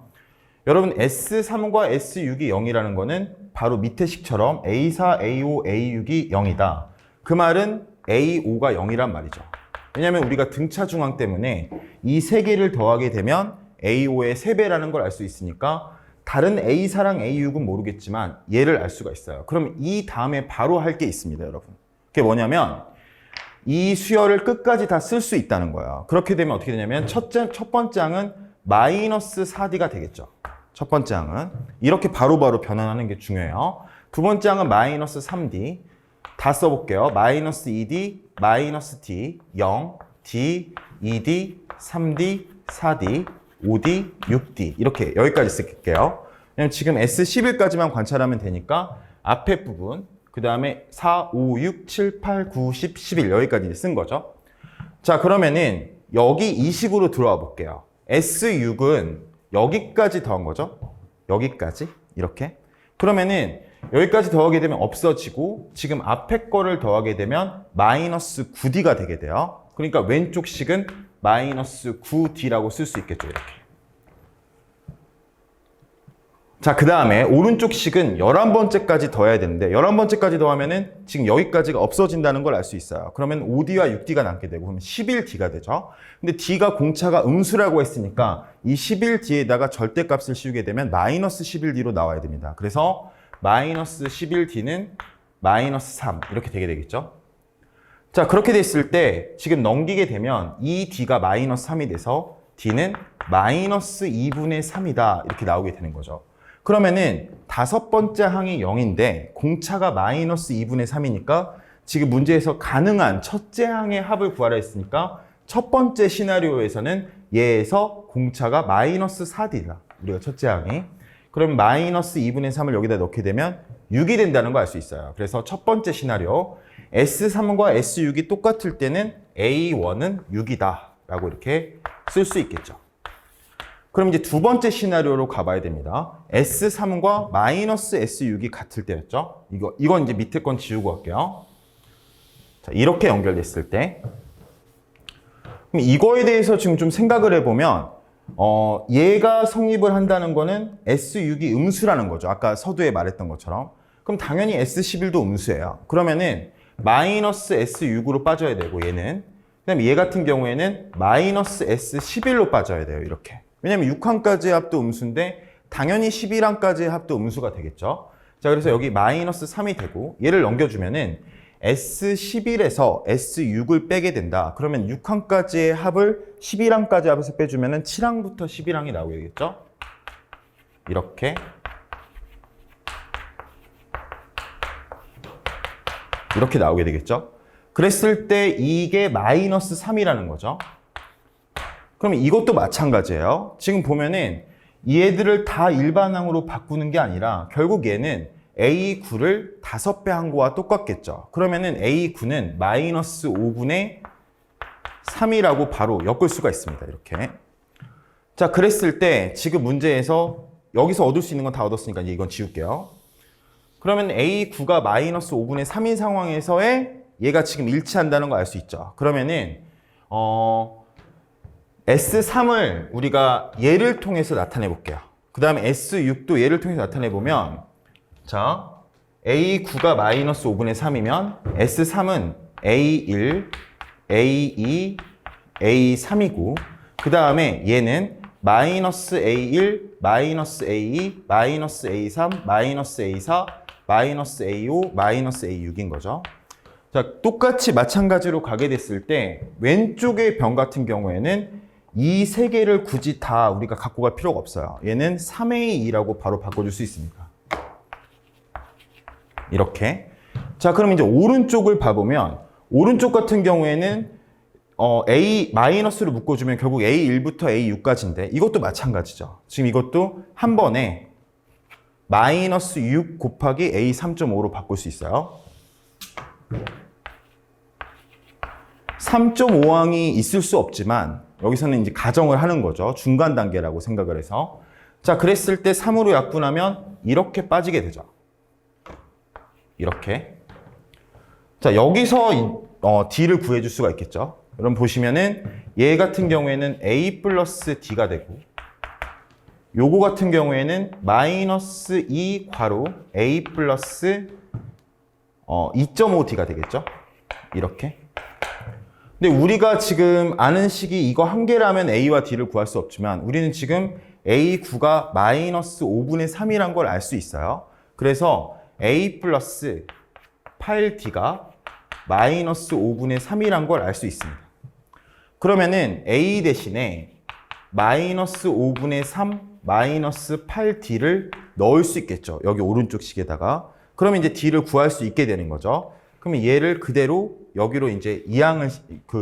여러분 S3과 S6이 0이라는 거는 바로 밑에 식처럼 A4, A5, A6이 0이다. 그 말은 A5가 0이란 말이죠. 왜냐하면 우리가 등차 중항 때문에 이 세 개를 더하게 되면 A5의 3배라는 걸 알 수 있으니까 다른 A4랑 A6은 모르겠지만 얘를 알 수가 있어요. 그럼 이 다음에 바로 할 게 있습니다, 여러분. 그게 뭐냐면 이 수열을 끝까지 다 쓸 수 있다는 거예요. 그렇게 되면 어떻게 되냐면 첫 번째 항은 마이너스 4D가 되겠죠. 첫 번째 항은 이렇게 바로바로 변환하는 게 중요해요. 두 번째 항은 마이너스 3D 다 써볼게요. 마이너스 2D, 마이너스 D, 0, D, 2D, 3D, 4D, 5D, 6D 이렇게 여기까지 쓸게요. 왜냐면 지금 S11까지만 관찰하면 되니까 앞에 부분 그 다음에 4, 5, 6, 7, 8, 9, 10, 11 여기까지 쓴 거죠. 자, 그러면은 여기 이 식으로 들어와 볼게요. S6은 여기까지 더한 거죠. 여기까지 이렇게. 그러면은 여기까지 더하게 되면 없어지고 지금 앞에 거를 더하게 되면 마이너스 9D가 되게 돼요. 그러니까 왼쪽 식은 마이너스 9D라고 쓸 수 있겠죠. 이렇게. 자, 그 다음에 오른쪽 식은 11번째까지 더해야 되는데 11번째까지 더하면은 지금 여기까지가 없어진다는 걸 알 수 있어요. 그러면 5D와 6D가 남게 되고 그러면 11D가 되죠. 근데 D가 공차가 음수라고 했으니까 이 11D에다가 절대값을 씌우게 되면 마이너스 11D로 나와야 됩니다. 그래서 마이너스 11D는 마이너스 3 이렇게 되게 되겠죠. 자, 그렇게 됐을 때 지금 넘기게 되면 이 D가 마이너스 3이 돼서 D는 마이너스 2분의 3이다 이렇게 나오게 되는 거죠. 그러면은 다섯 번째 항이 0인데 공차가 마이너스 2분의 3이니까 지금 문제에서 가능한 첫째 항의 합을 구하라 했으니까 첫 번째 시나리오에서는 얘에서 공차가 마이너스 4D다. 우리가 첫째 항이. 그럼 마이너스 2분의 3을 여기다 넣게 되면 6이 된다는 걸 알 수 있어요. 그래서 첫 번째 시나리오 S3과 S6이 똑같을 때는 A1은 6이다 라고 이렇게 쓸 수 있겠죠. 그럼 이제 두 번째 시나리오로 가봐야 됩니다. S3과 마이너스 S6이 같을 때였죠. 이건 이제 밑에 건 지우고 갈게요. 자, 이렇게 연결됐을 때. 그럼 이거에 대해서 지금 좀 생각을 해보면, 얘가 성립을 한다는 거는 S6이 음수라는 거죠. 아까 서두에 말했던 것처럼. 그럼 당연히 S11도 음수예요. 그러면은 마이너스 S6으로 빠져야 되고 얘는. 그 다음에 얘 같은 경우에는 마이너스 S11로 빠져야 돼요. 이렇게. 왜냐면 6항까지의 합도 음수인데 당연히 11항까지의 합도 음수가 되겠죠. 자, 그래서 여기 마이너스 3이 되고 얘를 넘겨주면은 S11에서 S6을 빼게 된다. 그러면 6항까지의 합을 11항까지 합에서 빼주면은 7항부터 11항이 나오겠죠. 이렇게. 이렇게 나오게 되겠죠. 그랬을 때 이게 마이너스 3이라는 거죠. 그럼 이것도 마찬가지예요. 지금 보면은 얘들을 다 일반항으로 바꾸는 게 아니라 결국 얘는 A9를 5배 한 거와 똑같겠죠. 그러면은 A9는 마이너스 5분의 3이라고 바로 엮을 수가 있습니다. 이렇게. 자, 그랬을 때 지금 문제에서 여기서 얻을 수 있는 건 다 얻었으니까 이제 이건 지울게요. 그러면 A9가 마이너스 5분의 3인 상황에서의 얘가 지금 일치한다는 걸 알 수 있죠. 그러면은 S3을 우리가 얘를 통해서 나타내 볼게요. 그 다음에 S6도 얘를 통해서 나타내 보면 자, A9가 마이너스 5분의 3이면 S3은 A1, A2, A3이고 그 다음에 얘는 마이너스 A1, 마이너스 A2, 마이너스 A3, 마이너스 A4, 마이너스 A5, 마이너스 A6인 거죠. 자, 똑같이 마찬가지로 가게 됐을 때 왼쪽의 병 같은 경우에는 이 세 개를 굳이 다 우리가 갖고 갈 필요가 없어요. 얘는 3의 2라고 바로 바꿔줄 수 있습니다. 이렇게. 자, 그럼 이제 오른쪽을 봐보면 오른쪽 같은 경우에는 A 마이너스를 묶어주면 결국 A1부터 A6까지인데 이것도 마찬가지죠. 지금 이것도 한 번에 마이너스 6 곱하기 A3.5로 바꿀 수 있어요. 3.5항이 있을 수 없지만 여기서는 이제 가정을 하는 거죠. 중간 단계라고 생각을 해서. 자, 그랬을 때 3으로 약분하면 이렇게 빠지게 되죠. 이렇게. 자, 여기서 D를 구해줄 수가 있겠죠. 여러분 보시면은 얘 같은 경우에는 A 플러스 D가 되고 요거 같은 경우에는 마이너스 2 괄호 A 플러스 2.5D가 되겠죠. 이렇게. 근데 우리가 지금 아는 식이 이거 한 개라면 A와 D를 구할 수 없지만 우리는 지금 A9가 마이너스 5분의 3이란 걸 알 수 있어요. 그래서 A 플러스 8D가 마이너스 5분의 3이란 걸 알 수 있습니다. 그러면은 A 대신에 마이너스 5분의 3 마이너스 8D를 넣을 수 있겠죠. 여기 오른쪽 식에다가. 그러면 이제 D를 구할 수 있게 되는 거죠. 그러면 얘를 그대로 여기로 이제 이항을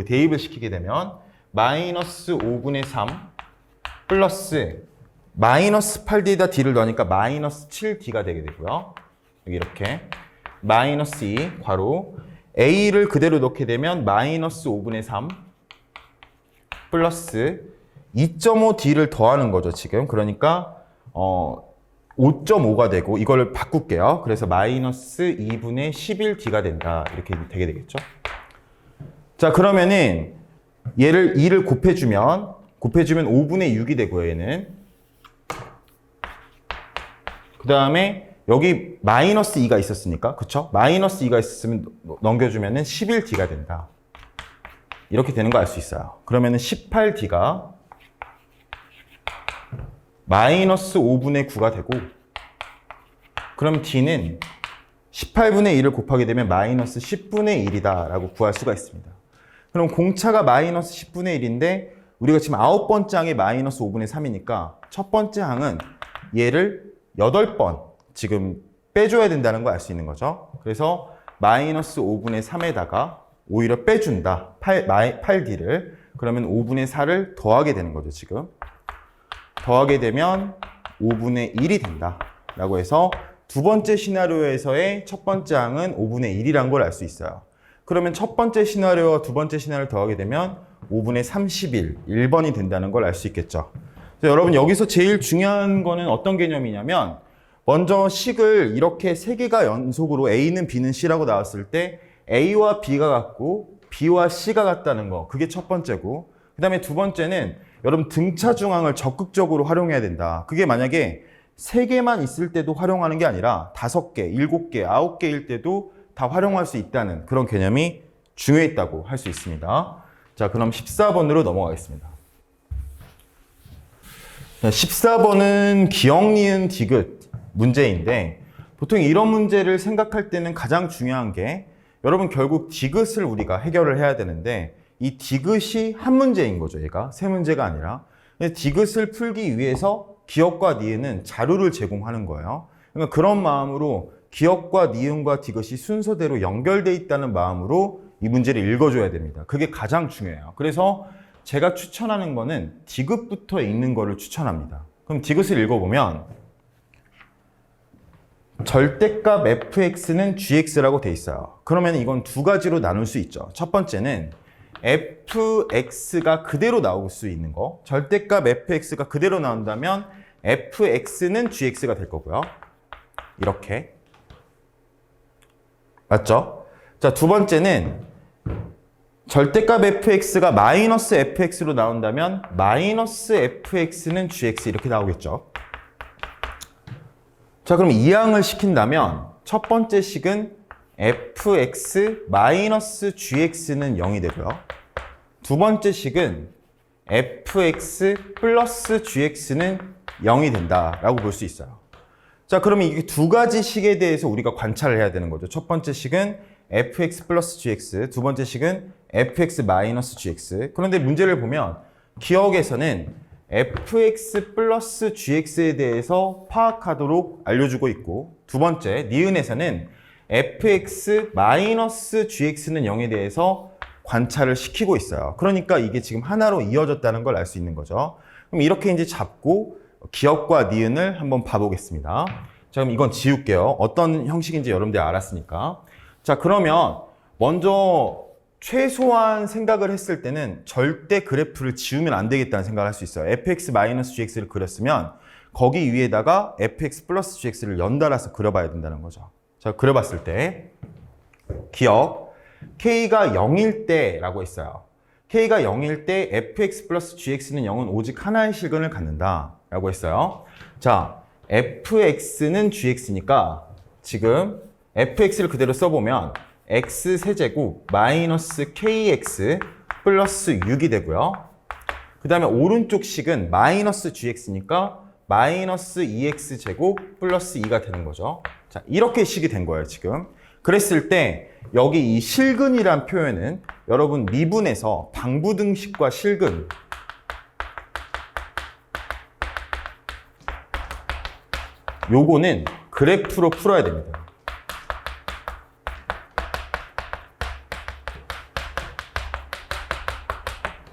대입을 시키게 되면 마이너스 5분의 3 플러스 마이너스 8D에다 D를 넣으니까 마이너스 7D가 되게 되고요. 여기 이렇게 마이너스 2 괄호 A를 그대로 넣게 되면 마이너스 5분의 3 플러스 2.5D를 더하는 거죠, 지금. 그러니까 5.5가 되고 이걸 바꿀게요. 그래서 마이너스 2분의 11D가 된다. 이렇게 되게 되겠죠. 자, 그러면은 얘를 2를 곱해주면 5분의 6이 되고요, 얘는. 그 다음에 여기 마이너스 2가 있었으니까, 그쵸? 마이너스 2가 있었으면 넘겨주면은 11D가 된다. 이렇게 되는 거 알 수 있어요. 그러면은 18D가 마이너스 5분의 9가 되고 그럼 D는 18분의 1을 곱하게 되면 마이너스 10분의 1이다 라고 구할 수가 있습니다. 그럼 공차가 마이너스 10분의 1인데 우리가 지금 9번째 항이 마이너스 5분의 3이니까 첫 번째 항은 얘를 8번 지금 빼줘야 된다는 걸 알 수 있는 거죠. 그래서 마이너스 5분의 3에다가 오히려 빼준다. 8D를. 그러면 5분의 4를 더하게 되는 거죠, 지금. 더하게 되면 5분의 1이 된다. 라고 해서 두 번째 시나리오에서의 첫 번째 항은 5분의 1이란 걸 알 수 있어요. 그러면 첫 번째 시나리오와 두 번째 시나리오를 더하게 되면 5분의 31, 1번이 된다는 걸 알 수 있겠죠. 여러분 여기서 제일 중요한 거는 어떤 개념이냐면 먼저 식을 이렇게 세 개가 연속으로 A는 B는 C라고 나왔을 때 A와 B가 같고 B와 C가 같다는 거, 그게 첫 번째고, 그 다음에 두 번째는 여러분 등차 중항을 적극적으로 활용해야 된다. 그게 만약에 3개만 있을 때도 활용하는 게 아니라 5개, 7개, 9개일 때도 다 활용할 수 있다는 그런 개념이 중요했다고 할 수 있습니다. 자, 그럼 14번으로 넘어가겠습니다. 14번은 기억, 니은, 디귿 문제인데 보통 이런 문제를 생각할 때는 가장 중요한 게 여러분 결국 디귿을 우리가 해결을 해야 되는데 이 디귿이 한 문제인 거죠. 얘가 세 문제가 아니라. 디귿을 풀기 위해서 기억과 니은은 자료를 제공하는 거예요. 그러니까 그런 마음으로 기억과 니은과 디귿이 순서대로 연결되어 있다는 마음으로 이 문제를 읽어줘야 됩니다. 그게 가장 중요해요. 그래서 제가 추천하는 거는 디귿부터 읽는 거를 추천합니다. 그럼 디귿을 읽어보면 절대값 fx는 gx라고 돼 있어요. 그러면 이건 두 가지로 나눌 수 있죠. 첫 번째는 fx가 그대로 나올 수 있는 거. 절대값 fx가 그대로 나온다면 fx는 gx가 될 거고요. 이렇게. 맞죠? 자, 두 번째는 절대값 fx가 마이너스 fx로 나온다면 마이너스 fx는 gx 이렇게 나오겠죠. 자, 그럼 이항을 시킨다면 첫 번째 식은 fx 마이너스 gx는 0이 되고요. 두 번째 식은 fx 플러스 gx는 0이 된다라고 볼 수 있어요. 자, 그러면 이게 두 가지 식에 대해서 우리가 관찰을 해야 되는 거죠. 첫 번째 식은 fx 플러스 gx, 두 번째 식은 fx 마이너스 gx. 그런데 문제를 보면 기억에서는 fx 플러스 gx에 대해서 파악하도록 알려주고 있고, 두 번째 니은에서는 fx 마이너스 gx는 0에 대해서 관찰을 시키고 있어요. 그러니까 이게 지금 하나로 이어졌다는 걸 알 수 있는 거죠. 그럼 이렇게 이제 잡고 기억과 니은을 한번 봐보겠습니다. 자, 그럼 이건 지울게요. 어떤 형식인지 여러분들이 알았으니까. 자, 그러면 먼저 최소한 생각을 했을 때는 절대 그래프를 지우면 안 되겠다는 생각을 할 수 있어요. fx-gx를 그렸으면 거기 위에다가 fx 플러스 gx를 연달아서 그려봐야 된다는 거죠. 자, 그려봤을 때 기억, k가 0일 때라고 했어요. k가 0일 때 fx 플러스 gx는 0은 오직 하나의 실근을 갖는다 라고 했어요. 자, fx는 gx니까 지금 fx를 그대로 써보면 x세제곱 마이너스 kx 플러스 6이 되고요. 그 다음에 오른쪽 식은 마이너스 gx니까 마이너스 2x제곱 플러스 2가 되는 거죠. 자, 이렇게 식이 된 거예요, 지금. 그랬을 때 여기 이 실근이란 표현은 여러분 미분에서 방부등식과 실근, 요거는 그래프로 풀어야 됩니다.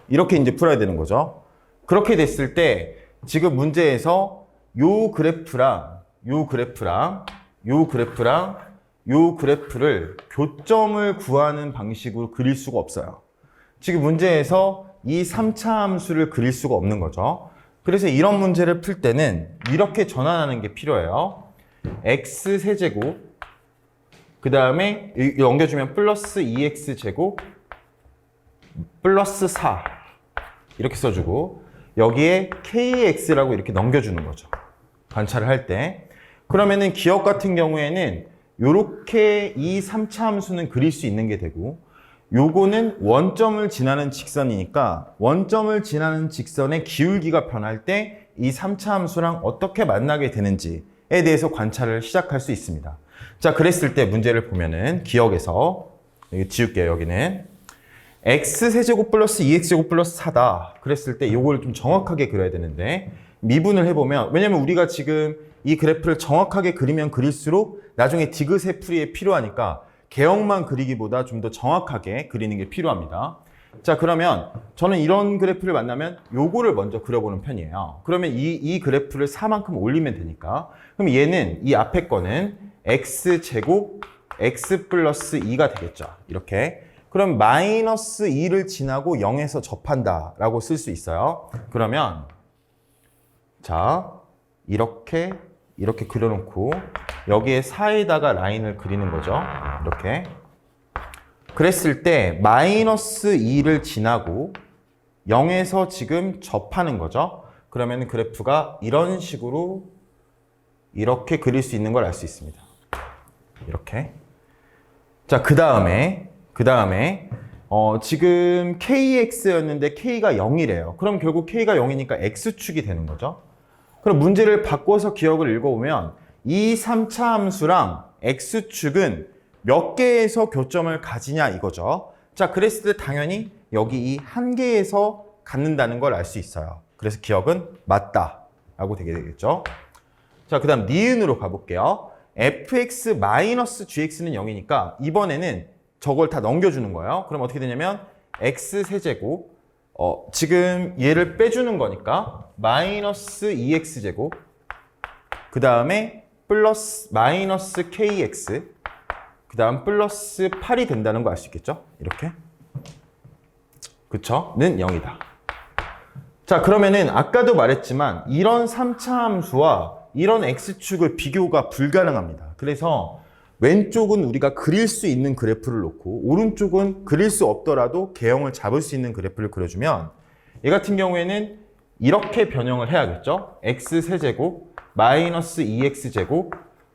이렇게 이제 풀어야 되는 거죠. 그렇게 됐을 때 지금 문제에서 요 그래프랑 요 그래프랑 요 그래프랑 요 그래프를 교점을 구하는 방식으로 그릴 수가 없어요. 지금 문제에서 이 3차 함수를 그릴 수가 없는 거죠. 그래서 이런 문제를 풀 때는 이렇게 전환하는 게 필요해요. x세제곱, 그 다음에 넘겨주면 플러스 2x제곱 플러스 4 이렇게 써주고 여기에 kx라고 이렇게 넘겨주는 거죠. 관찰을 할 때. 그러면은 기억 같은 경우에는 요렇게 이 3차 함수는 그릴 수 있는 게 되고, 요거는 원점을 지나는 직선이니까 원점을 지나는 직선의 기울기가 변할 때 이 3차 함수랑 어떻게 만나게 되는지에 대해서 관찰을 시작할 수 있습니다. 자, 그랬을 때 문제를 보면은 기억에서 여기 지울게요. 여기는 x세제곱 플러스 2x제곱 플러스 4다. 그랬을 때 요걸 좀 정확하게 그려야 되는데 미분을 해보면, 왜냐면 우리가 지금 이 그래프를 정확하게 그리면 그릴수록 나중에 디귿의 풀이에 필요하니까 개형만 그리기보다 좀 더 정확하게 그리는 게 필요합니다. 자, 그러면 저는 이런 그래프를 만나면 요거를 먼저 그려보는 편이에요. 그러면 이 그래프를 4만큼 올리면 되니까. 그럼 얘는 이 앞에 거는 x제곱 x 플러스 2가 되겠죠. 이렇게. 그럼 마이너스 2를 지나고 0에서 접한다 라고 쓸 수 있어요. 그러면 자, 이렇게 그려놓고 여기에 4에다가 라인을 그리는 거죠. 이렇게. 그랬을 때 마이너스 2를 지나고 0에서 지금 접하는 거죠. 그러면 그래프가 이런 식으로 이렇게 그릴 수 있는 걸 알 수 있습니다. 이렇게. 자, 그 다음에 지금 kx였는데 k가 0이래요. 그럼 결국 k가 0이니까 x축이 되는 거죠. 그럼 문제를 바꿔서 기억을 읽어보면 이 3차 함수랑 x축은 몇 개에서 교점을 가지냐 이거죠. 자, 그랬을 때 당연히 여기 이 한 개에서 갖는다는 걸 알 수 있어요. 그래서 기억은 맞다 라고 되게 되겠죠. 자, 그 다음 니은으로 가볼게요. fx-gx는 0이니까 이번에는 저걸 다 넘겨주는 거예요. 그럼 어떻게 되냐면 x세제곱 지금 얘를 빼주는 거니까 마이너스 2x제곱 그 다음에 플러스 마이너스 kx 그 다음 플러스 8이 된다는 거 알 수 있겠죠? 이렇게 그쵸? 는 0이다. 자, 그러면은 아까도 말했지만 이런 3차 함수와 이런 x축을 비교가 불가능합니다. 그래서 왼쪽은 우리가 그릴 수 있는 그래프를 놓고 오른쪽은 그릴 수 없더라도 개형을 잡을 수 있는 그래프를 그려주면 얘 같은 경우에는 이렇게 변형을 해야겠죠? x세제곱 마이너스 2x제곱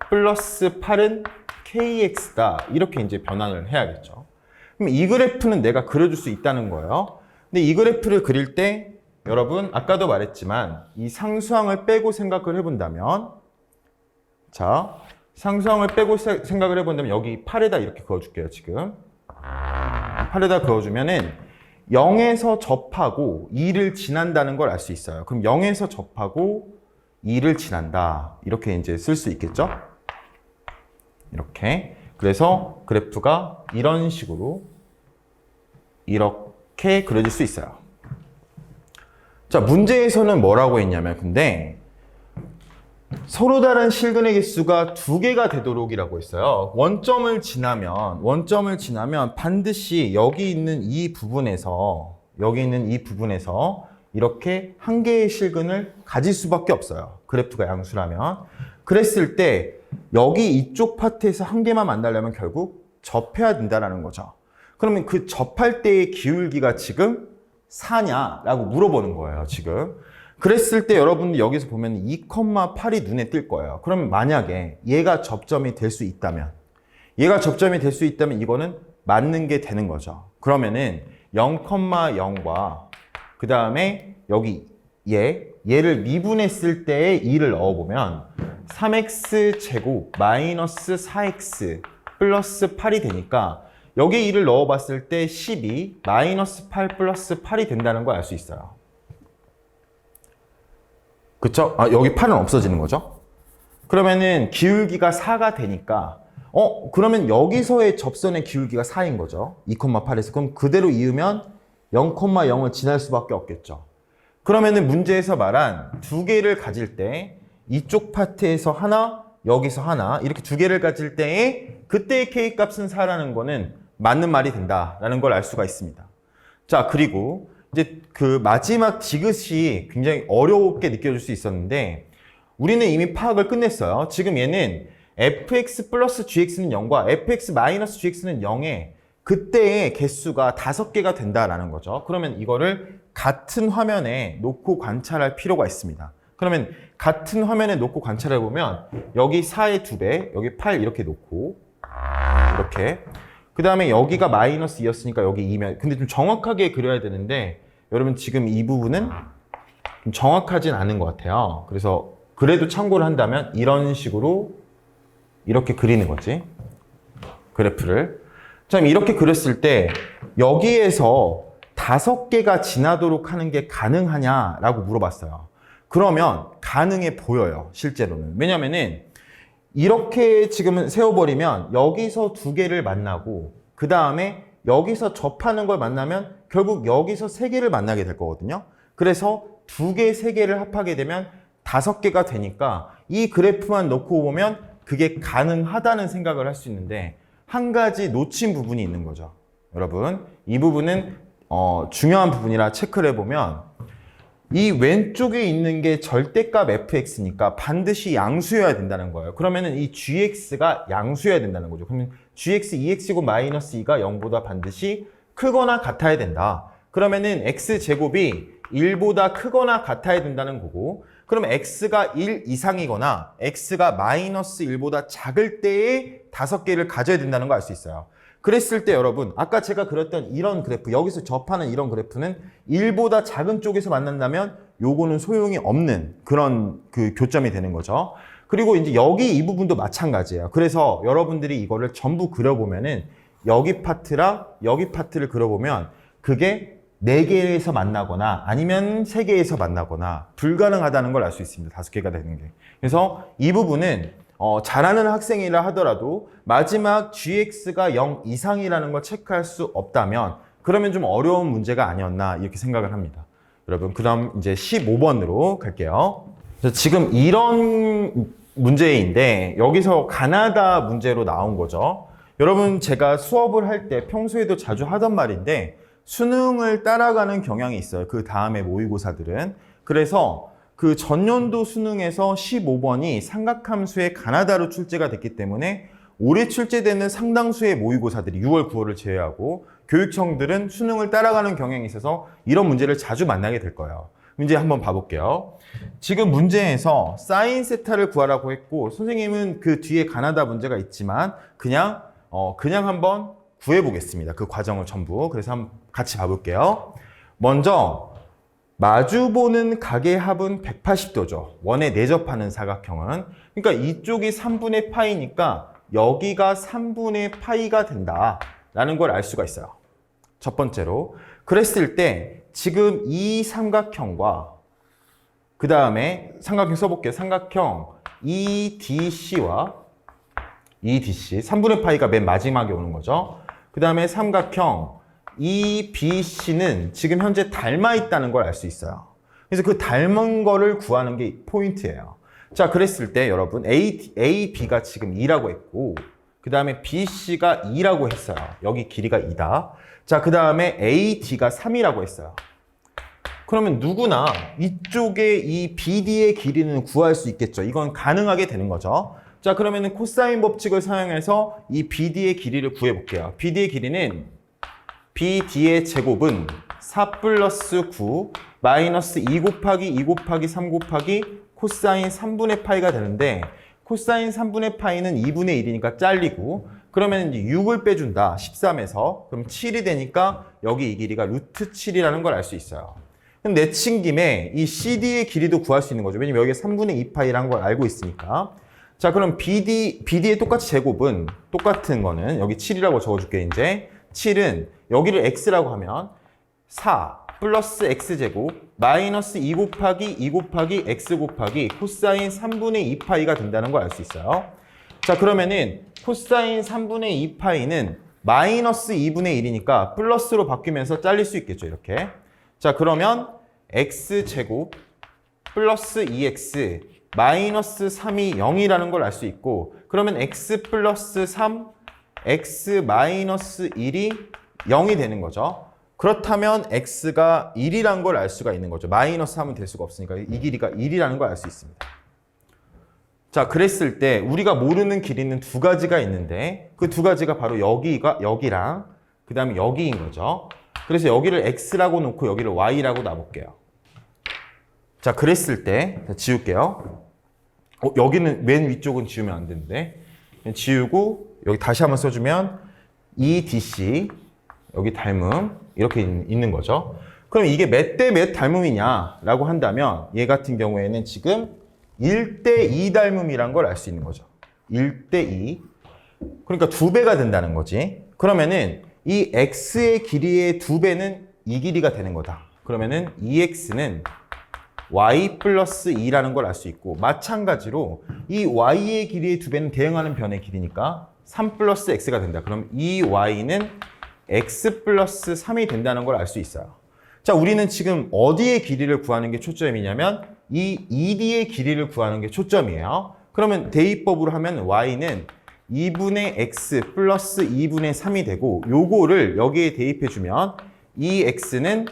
플러스 8은 kx다. 이렇게 이제 변환을 해야겠죠. 그럼 이 그래프는 내가 그려줄 수 있다는 거예요. 근데 이 그래프를 그릴 때 여러분 아까도 말했지만 이 상수항을 빼고 생각을 해본다면 자 상수항을 빼고 생각을 해본다면 여기 8에다 이렇게 그어줄게요. 지금 8에다 그어주면은 0에서 접하고 2를 지난다는 걸 알 수 있어요. 그럼 0에서 접하고 2를 지난다. 이렇게 이제 쓸 수 있겠죠? 이렇게. 그래서 그래프가 이런 식으로 이렇게 그려질 수 있어요. 자, 문제에서는 뭐라고 했냐면 근데 서로 다른 실근의 개수가 2개가 되도록이라고 했어요. 원점을 지나면 반드시 여기 있는 이 부분에서 이렇게 한 개의 실근을 가질 수밖에 없어요. 그래프가 양수라면. 그랬을 때 여기 이쪽 파트에서 한 개만 만나려면 결국 접해야 된다는 거죠. 그러면 그 접할 때의 기울기가 지금 4냐라고 물어보는 거예요. 지금. 그랬을 때 여러분들 여기서 보면 2,8이 눈에 뜰 거예요. 그러면 만약에 얘가 접점이 될 수 있다면 이거는 맞는 게 되는 거죠. 그러면은 0,0과 그 다음에 여기 얘를 미분했을 때의 2를 넣어보면 3x 제곱 마이너스 4x 플러스 8이 되니까 여기 2를 넣어봤을 때 12 마이너스 8 플러스 8이 된다는 걸 알 수 있어요. 그쵸? 여기 8은 없어지는 거죠? 그러면은 기울기가 4가 되니까 그러면 여기서의 접선의 기울기가 4인 거죠. 2,8에서. 그럼 그대로 이으면 0,0을 지날 수밖에 없겠죠. 그러면은 문제에서 말한 2개를 가질 때 이쪽 파트에서 하나, 여기서 하나 이렇게 2개를 가질 때에 그때의 K값은 4라는 거는 맞는 말이 된다라는 걸 알 수가 있습니다. 자, 그리고 이제 그 마지막 디귿이 굉장히 어렵게 느껴질 수 있었는데 우리는 이미 파악을 끝냈어요. 지금 얘는 fx 플러스 gx는 0과 fx 마이너스 gx는 0에 그때의 개수가 5개가 된다라는 거죠. 그러면 이거를 같은 화면에 놓고 관찰할 필요가 있습니다. 그러면 같은 화면에 놓고 관찰해 보면 여기 4의 2배, 여기 8 이렇게 놓고 이렇게 그 다음에 여기가 마이너스 2였으니까 여기 2면 근데 좀 정확하게 그려야 되는데 여러분 지금 이 부분은 좀 정확하진 않은 것 같아요. 그래서 그래도 참고를 한다면 이런 식으로 이렇게 그리는 거지. 그래프를. 자, 이렇게 그렸을 때 여기에서 5개가 지나도록 하는 게 가능하냐라고 물어봤어요. 그러면 가능해 보여요. 실제로는. 왜냐면은 이렇게 지금 세워버리면 여기서 2개를 만나고 그 다음에 여기서 접하는 걸 만나면 결국 여기서 3개를 만나게 될 거거든요. 그래서 2개, 3개를 합하게 되면 5개가 되니까 이 그래프만 놓고 보면 그게 가능하다는 생각을 할 수 있는데 한 가지 놓친 부분이 있는 거죠. 여러분, 이 부분은 중요한 부분이라 체크를 해보면 이 왼쪽에 있는 게 절대값 fx니까 반드시 양수여야 된다는 거예요. 그러면은 이 gx가 양수여야 된다는 거죠. 그러면 gx 2x이고 마이너스 2가 0보다 반드시 크거나 같아야 된다. 그러면은 x제곱이 1보다 크거나 같아야 된다는 거고, 그러면 x가 1 이상이거나 x가 마이너스 1보다 작을 때에 5개를 가져야 된다는 거 알 수 있어요. 그랬을 때 여러분, 아까 제가 그렸던 이런 그래프, 여기서 접하는 이런 그래프는 1보다 작은 쪽에서 만난다면 요거는 소용이 없는 그런 그 교점이 되는 거죠. 그리고 이제 여기 이 부분도 마찬가지예요. 그래서 여러분들이 이거를 전부 그려보면은 여기 파트랑 여기 파트를 그려보면 그게 4개에서 만나거나 아니면 3개에서 만나거나 불가능하다는 걸 알 수 있습니다. 5개가 되는 게. 그래서 이 부분은 잘하는 학생이라 하더라도 마지막 gx가 0 이상이라는 걸 체크할 수 없다면 그러면 좀 어려운 문제가 아니었나 이렇게 생각을 합니다. 여러분 그럼 이제 15번으로 갈게요. 지금 이런 문제인데 여기서 가나다 문제로 나온 거죠. 여러분 제가 수업을 할 때 평소에도 자주 하던 말인데 수능을 따라가는 경향이 있어요. 그 다음에 모의고사들은. 그래서 그 전년도 수능에서 15번이 삼각함수의 가나다로 출제가 됐기 때문에 올해 출제되는 상당수의 모의고사들이 6월, 9월을 제외하고 교육청들은 수능을 따라가는 경향이 있어서 이런 문제를 자주 만나게 될 거예요. 문제 한번 봐볼게요. 지금 문제에서 사인 세타를 구하라고 했고 선생님은 그 뒤에 가나다 문제가 있지만 그냥 한번 구해보겠습니다. 그 과정을 전부. 그래서 한번 같이 봐볼게요. 먼저 마주보는 각의 합은 180도죠. 원에 내접하는 사각형은. 그러니까 이쪽이 3분의 파이니까 여기가 3분의 파이가 된다라는 걸 알 수가 있어요. 첫 번째로. 그랬을 때 지금 이 삼각형과 그 다음에 삼각형 써볼게요. 삼각형 EDC와 EDC 3분의 파이가 맨 마지막에 오는 거죠. 그 다음에 삼각형 EBC는 지금 현재 닮아 있다는 걸 알 수 있어요. 그래서 그 닮은 거를 구하는 게 포인트예요. 자, 그랬을 때 여러분 AB가 지금 2라고 했고 그 다음에 BC가 2라고 했어요. 여기 길이가 2다. 자, 그 다음에 AD가 3이라고 했어요. 그러면 누구나 이쪽에 이 BD의 길이는 구할 수 있겠죠. 이건 가능하게 되는 거죠. 자, 그러면은 코사인 법칙을 사용해서 이 BD의 길이를 구해볼게요. BD의 길이는 BD의 제곱은 4 플러스 9 마이너스 2 곱하기 2 곱하기 3 곱하기 코사인 3분의 파이가 되는데 코사인 3분의 파이는 2분의 1이니까 잘리고 그러면 이제 6을 빼준다. 13에서. 그럼 7이 되니까 여기 이 길이가 루트 7이라는 걸 알 수 있어요. 그럼 내친 김에 이 CD의 길이도 구할 수 있는 거죠. 왜냐면 여기가 3분의 2파이라는 걸 알고 있으니까. 자, 그럼 BD의 똑같이 제곱은 똑같은 거는 여기 7이라고 적어줄게 이제. 7은 여기를 x라고 하면 4 플러스 x제곱 마이너스 2 곱하기 2 곱하기 x 곱하기 코사인 3분의 2파이가 된다는 걸 알 수 있어요. 자, 그러면은 코사인 3분의 2파이는 마이너스 2분의 1이니까 플러스로 바뀌면서 잘릴 수 있겠죠. 이렇게. 자, 그러면 x제곱 플러스 2x 마이너스 3이 0이라는 걸 알 수 있고 그러면 x 플러스 3 x 마이너스 1이 0이 되는 거죠. 그렇다면 x가 1이란 걸 알 수가 있는 거죠. 마이너스 하면 될 수가 없으니까 이 길이가 1이라는 걸 알 수 있습니다. 자, 그랬을 때 우리가 모르는 길이는 두 가지가 있는데 그 두 가지가 바로 여기랑 그 다음에 여기인 거죠. 그래서 여기를 x라고 놓고 여기를 y라고 놔볼게요. 자, 그랬을 때 지울게요. 여기는 맨 위쪽은 지우면 안 되는데 지우고 여기 다시 한번 써주면 EDC 여기 닮음 이렇게 있는 거죠. 그럼 이게 몇 대 몇 닮음이냐라고 한다면 얘 같은 경우에는 지금 1대 2 닮음이란 걸 알 수 있는 거죠. 1대 2. 그러니까 2배가 된다는 거지. 그러면은 이 x의 길이의 2배는 이 길이가 되는 거다. 그러면은 2x는 y 플러스 2라는 걸 알 수 있고 마찬가지로 이 y의 길이의 2배는 대응하는 변의 길이니까 3 플러스 x가 된다. 그럼 이 y는 x 플러스 3이 된다는 걸 알 수 있어요. 자, 우리는 지금 어디의 길이를 구하는 게 초점이냐면 이 ED의 길이를 구하는 게 초점이에요. 그러면 대입법으로 하면 y는 2분의 x 플러스 2분의 3이 되고 요거를 여기에 대입해주면 이 x는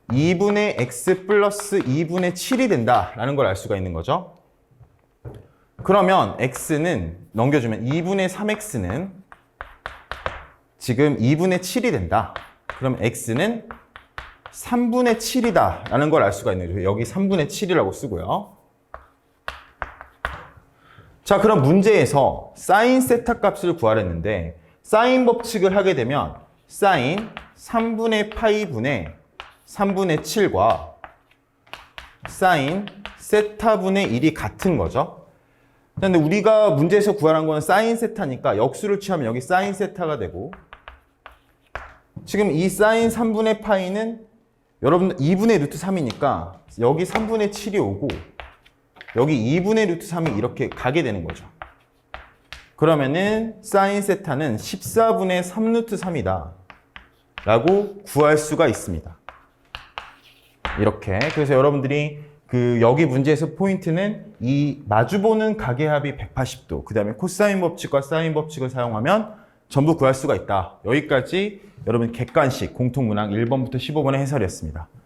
2분의 x 플러스 2분의 7이 된다라는 걸 알 수가 있는 거죠. 그러면 x는 넘겨주면 2분의 3x는 지금 2분의 7이 된다. 그럼 x는 3분의 7이다 라는 걸 알 수가 있는 거죠. 여기 3분의 7이라고 쓰고요. 자, 그럼 문제에서 사인 세타 값을 구하랬는데 사인 법칙을 하게 되면 사인 3분의 파이 분의 3분의 7과 사인 세타분의 1이 같은 거죠. 근데 우리가 문제에서 구하는 건 사인 세타니까 역수를 취하면 여기 사인 세타가 되고 지금 이 사인 3분의 파이는 여러분 2분의 루트 3이니까 여기 3분의 7이 오고 여기 2분의 루트 3이 이렇게 가게 되는 거죠. 그러면은 사인 세타는 14분의 3루트 3이다 라고 구할 수가 있습니다. 이렇게. 그래서 여러분들이 여기 문제에서 포인트는 이 마주보는 가계합이 180도, 그 다음에 코사인 법칙과 사인 법칙을 사용하면 전부 구할 수가 있다. 여기까지 여러분 객관식 공통문항 1번부터 15번의 해설이었습니다.